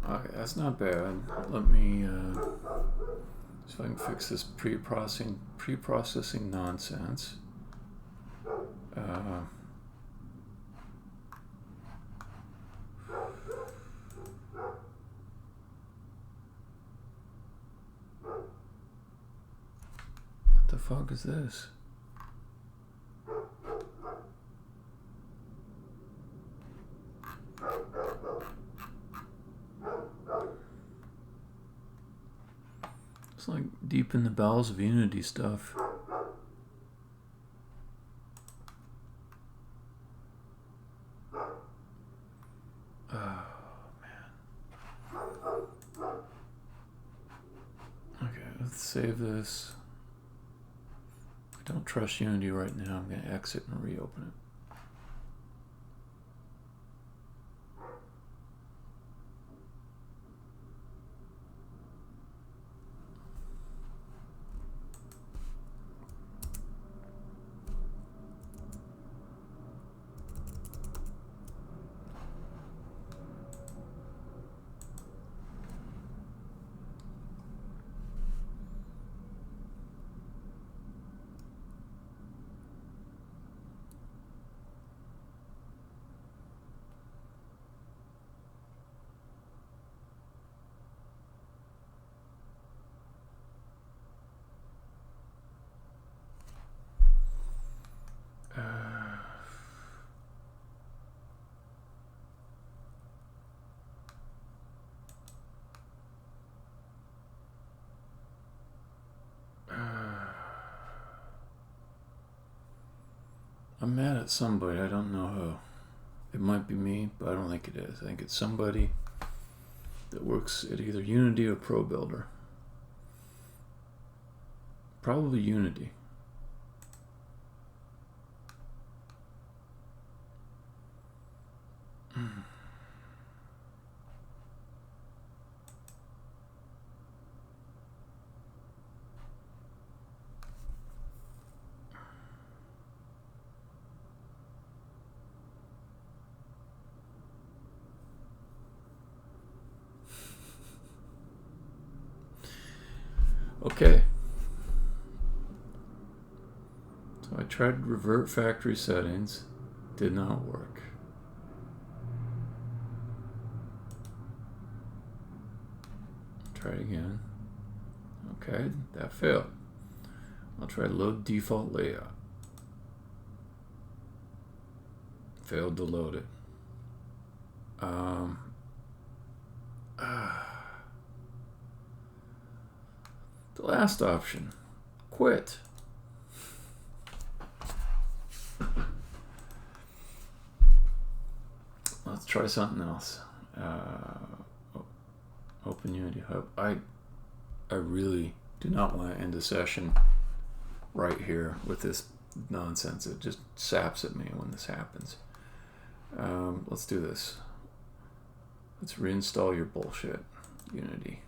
Okay, that's not bad. Let me See if I can fix this pre-processing nonsense. What the fuck is this? It's like deep in the bowels of Unity stuff. Oh, man. Okay, let's save this. I don't trust Unity right now. I'm going to exit and reopen it. I'm mad at somebody. I don't know who. It might be me, but I don't think it is. I think it's somebody that works at either Unity or Pro Builder. Probably Unity. Okay. So I tried to revert factory settings. Did not work. Try it again. Okay, that failed. I'll try load default layout. Failed to load it. The last option, quit. Let's try something else. Open Unity Hub. I really do not want to end the session right here with this nonsense. It just saps at me when this happens. Let's do this. Let's reinstall your bullshit, Unity.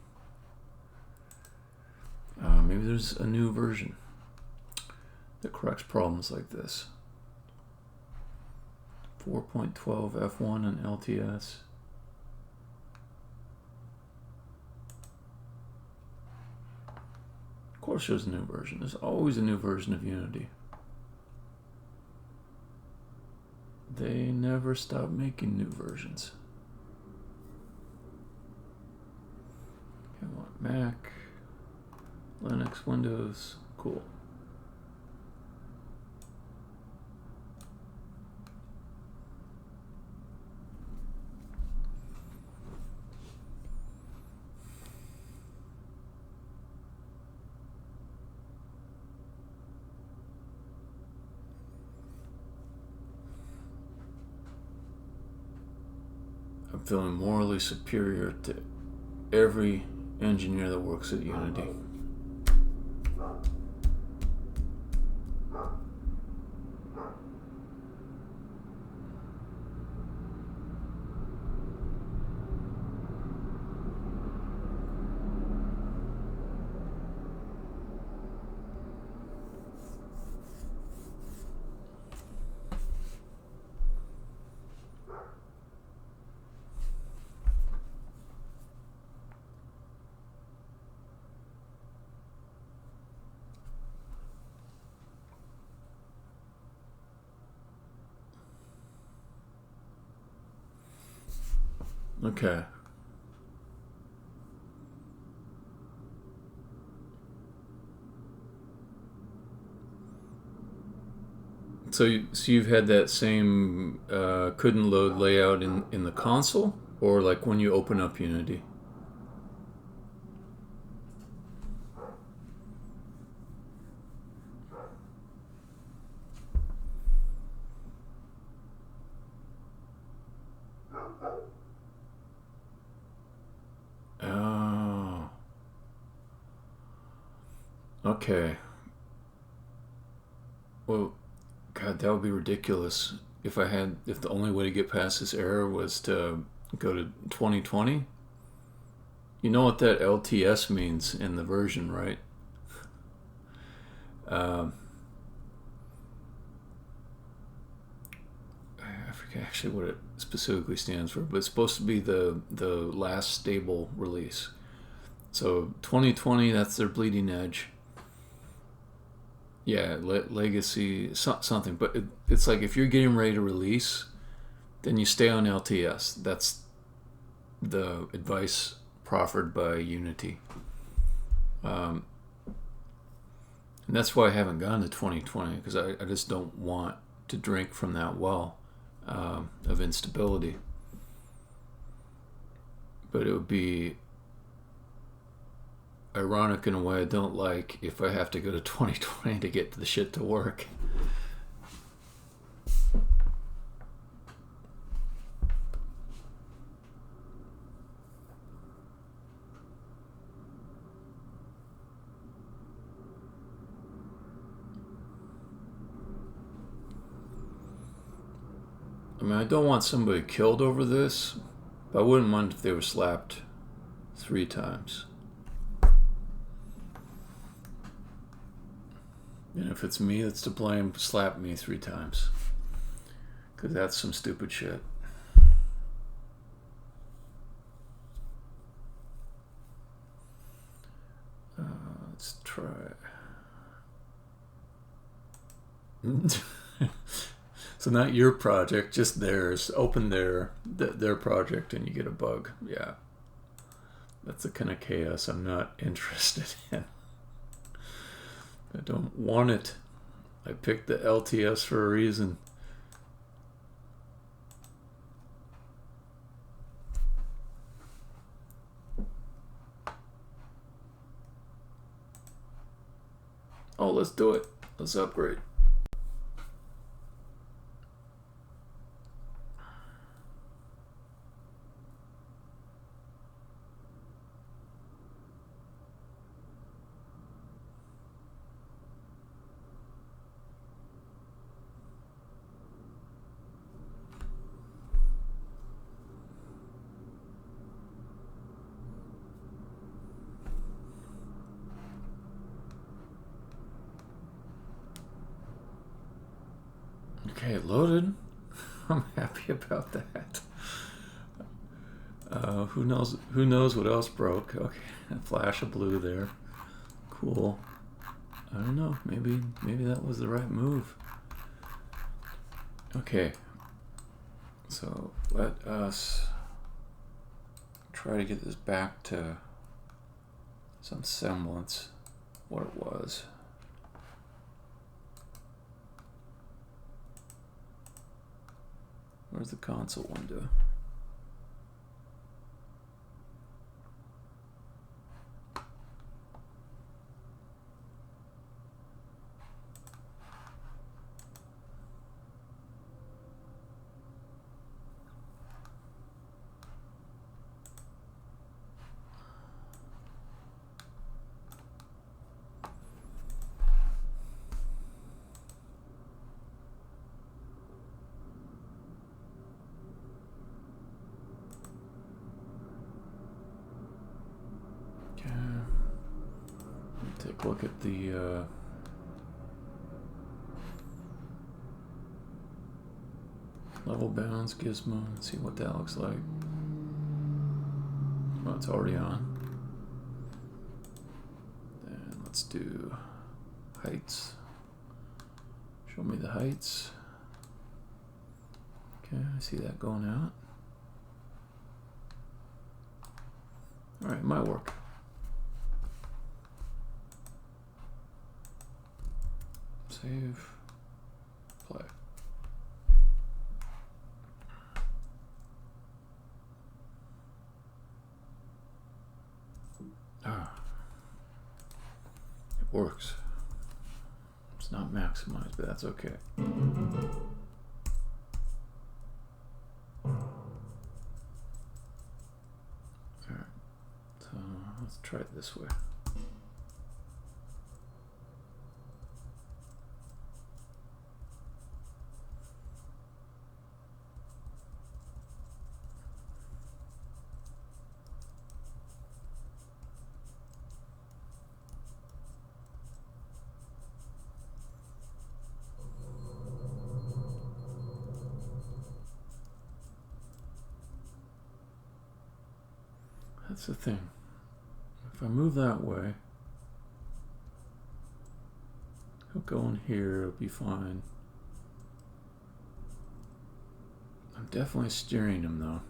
Maybe there's a new version that corrects problems like this. 4.12 F1 and LTS. Of course there's a new version. There's always a new version of Unity. They never stop making new versions. Come on, Mac, Linux, Windows, cool. I'm feeling morally superior to every engineer that works at Unity. Okay. So, you've had that same couldn't load layout in the console, or like when you open up Unity? Oh. Okay. Well, God, that would be ridiculous if the only way to get past this error was to go to 2020. You know what that LTS means in the version, right? Um, I forget actually what it specifically stands for, but it's supposed to be the last stable release. So 2020, that's their bleeding edge. Yeah, legacy something. But it's like if you're getting ready to release, then you stay on LTS. That's the advice proffered by Unity. And that's why I haven't gone to 2020, because I just don't want to drink from that well of instability. But it would be ironic in a way I don't like if I have to go to 2020 to get the shit to work. I mean, I don't want somebody killed over this, but I wouldn't mind if they were slapped 3 times. And if it's me that's to blame, slap me 3 times. Because that's some stupid shit. Let's try. So not your project, just theirs. Open their project and you get a bug. Yeah. That's the kind of chaos I'm not interested in. I don't want it. I picked the LTS for a reason. Oh, let's do it. Let's upgrade. Okay, it loaded. I'm happy about that. Who knows what else broke? Okay, a flash of blue there. Cool. I don't know. Maybe that was the right move. Okay. So let us try to get this back to some semblance what it was. Where's the console window? Take a look at the level bounds gizmo and see what that looks like. Well, it's already on. And let's do heights. Show me the heights. Okay, I see that going out. Alright, it might work. Save. Play. Ah. It works. It's not maximized, but that's okay. Alright, so let's try it this way. That's the thing. If I move that way, he'll go in here, it'll be fine. I'm definitely steering him though.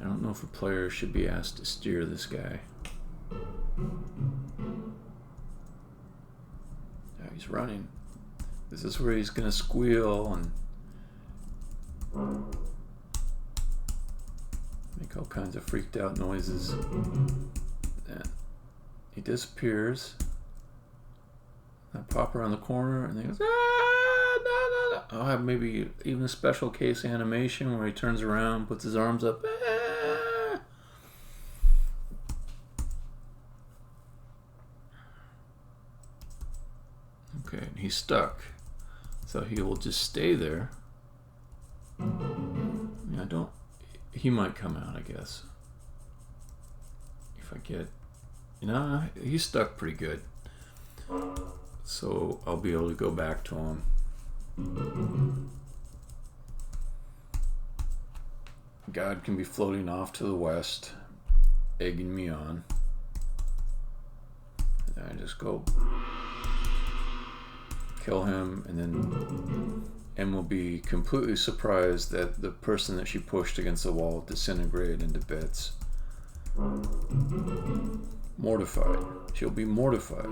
I don't know if a player should be asked to steer this guy. Now he's running. This is where he's gonna squeal and make all kinds of freaked out noises. And he disappears. I pop around the corner and he goes, ah, no, no, no. I'll have maybe even a special case animation where he turns around, puts his arms up. Ah. Okay, and he's stuck. So he will just stay there. I don't. He might come out, I guess. If I get... No, he's stuck pretty good. So I'll be able to go back to him. God can be floating off to the west, egging me on. And I just go kill him, and then Em will be completely surprised that the person that she pushed against the wall disintegrated into bits. Mortified. She'll be mortified.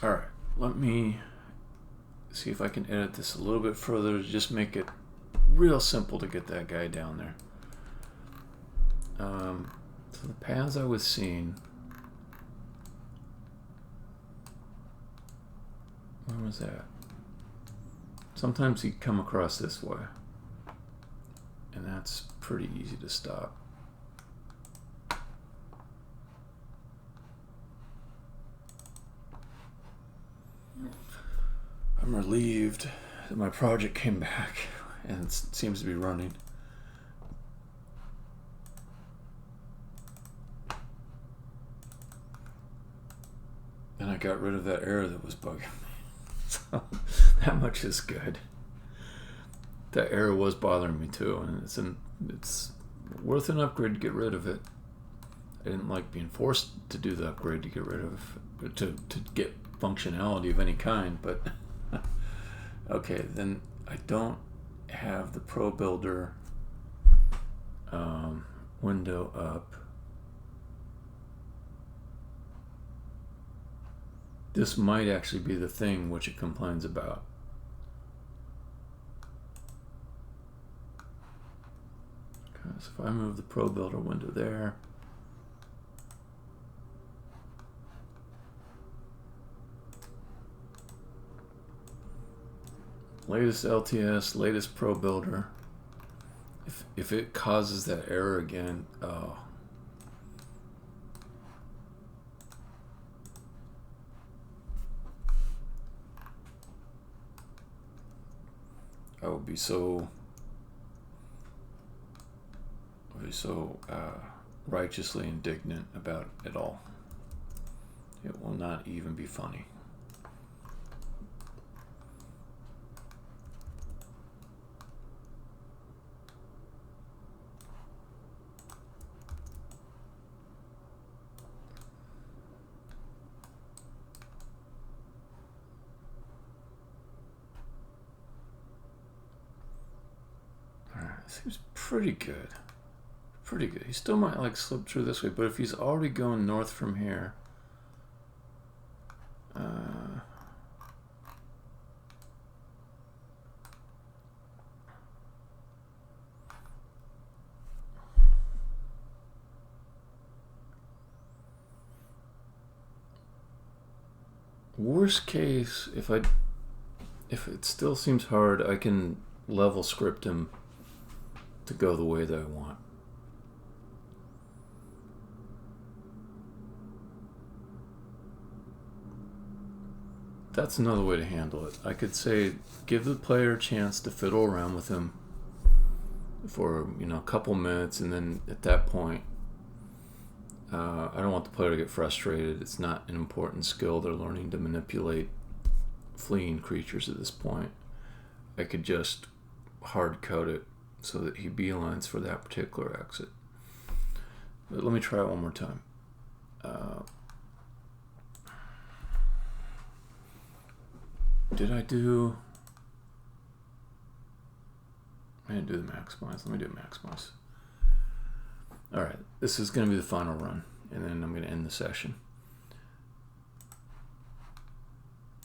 Alright, let me see if I can edit this a little bit further to just make it real simple to get that guy down there. So the paths I was seeing... Where was that? Sometimes he'd come across this way. And that's pretty easy to stop. I'm relieved that my project came back and it seems to be running. And I got rid of that error that was bugging me. So that much is good. That error was bothering me too, and it's worth an upgrade to get rid of it. I didn't like being forced to do the upgrade to get rid of to get functionality of any kind, but okay, then I don't have the Pro Builder window up. This might actually be the thing which it complains about. Okay, so if I move the Pro Builder window there, latest LTS, latest Pro Builder, if it causes that error again, oh. I would be so righteously indignant about it all. It will not even be funny. Seems pretty good. Pretty good. He still might like slip through this way, but if he's already going north from here, worst case, if it still seems hard, I can level script him to go the way that I want. That's another way to handle it. I could say, give the player a chance to fiddle around with him for, you know, a couple minutes, and then at that point, I don't want the player to get frustrated. It's not an important skill. They're learning to manipulate fleeing creatures at this point. I could just hard code it so that he beelines for that particular exit. But let me try it one more time. Did I do... I didn't do the maximize. Let me do maximize. Alright, this is going to be the final run, and then I'm going to end the session.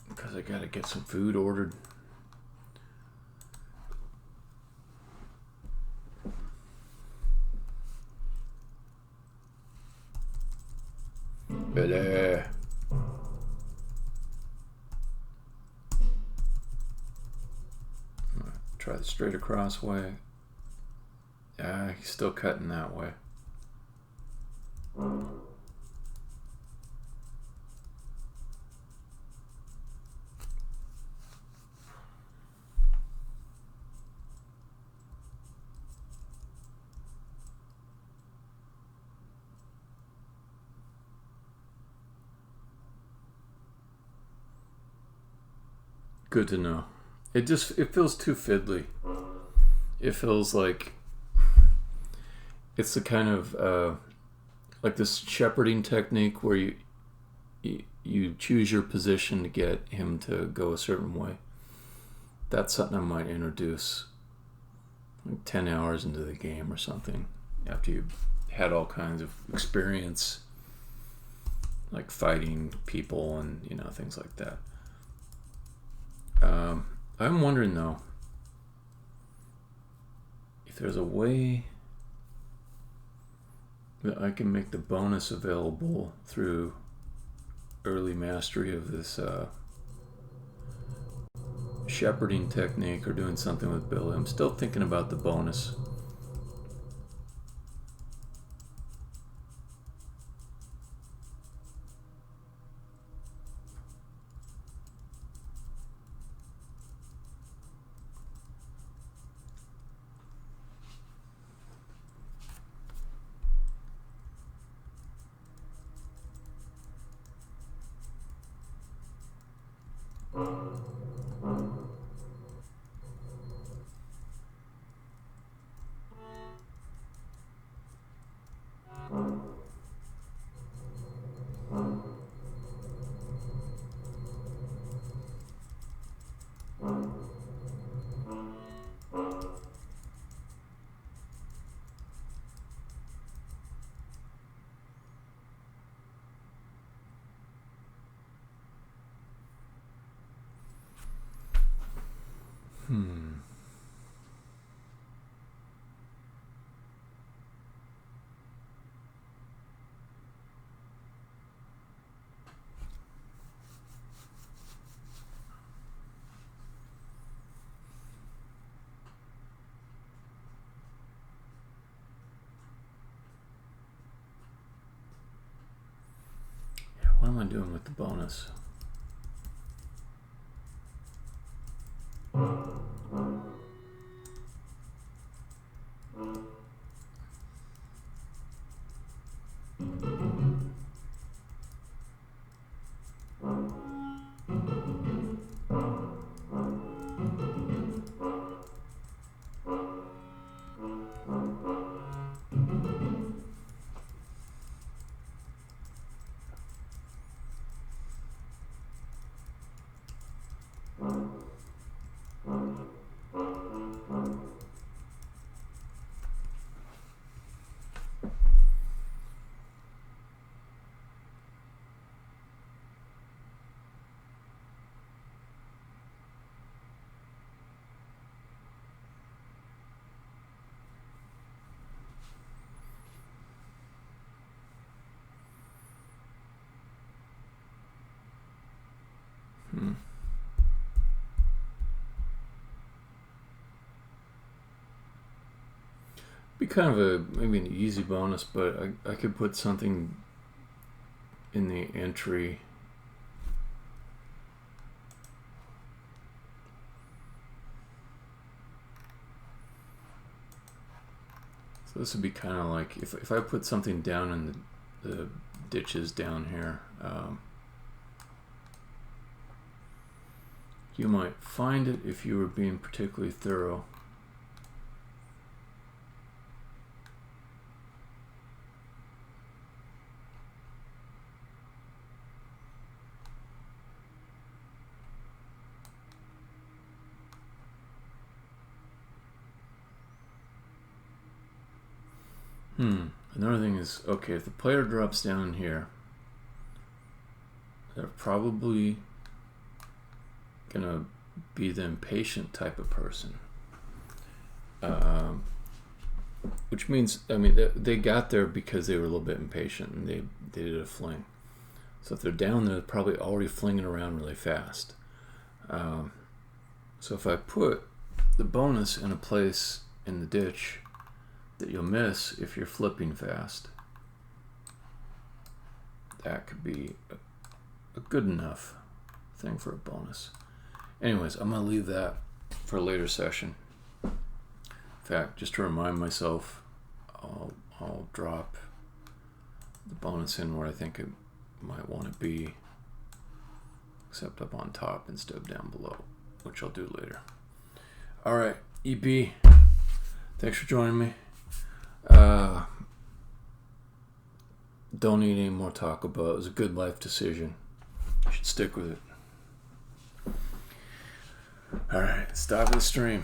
Because I got to get some food ordered. But, try the straight across way. He's still cutting that way. Good to know. It feels too fiddly. It feels like it's the kind of like this shepherding technique where you choose your position to get him to go a certain way. That's something I might introduce like 10 hours into the game or something, after you've had all kinds of experience, like fighting people and, you know, things like that. I'm wondering though if there's a way that I can make the bonus available through early mastery of this shepherding technique, or doing something with Billy. I'm still thinking about the bonus. What am I doing with the bonus? Be kind of maybe an easy bonus, but I could put something in the entry. So this would be kind of like if I put something down in the ditches down here. You might find it if you were being particularly thorough. Another thing is, okay, if the player drops down here, they're probably gonna be the impatient type of person. Which means, I mean, they got there because they were a little bit impatient and they did a fling. So if they're down there, they're probably already flinging around really fast. So if I put the bonus in a place in the ditch that you'll miss if you're flipping fast, that could be a good enough thing for a bonus. Anyways, I'm going to leave that for a later session. In fact, just to remind myself, I'll drop the bonus in where I think it might want to be, except up on top instead of down below, which I'll do later. Alright, EP, thanks for joining me. Don't need any more talk about it. It was a good life decision. You should stick with it. Alright, stop the stream.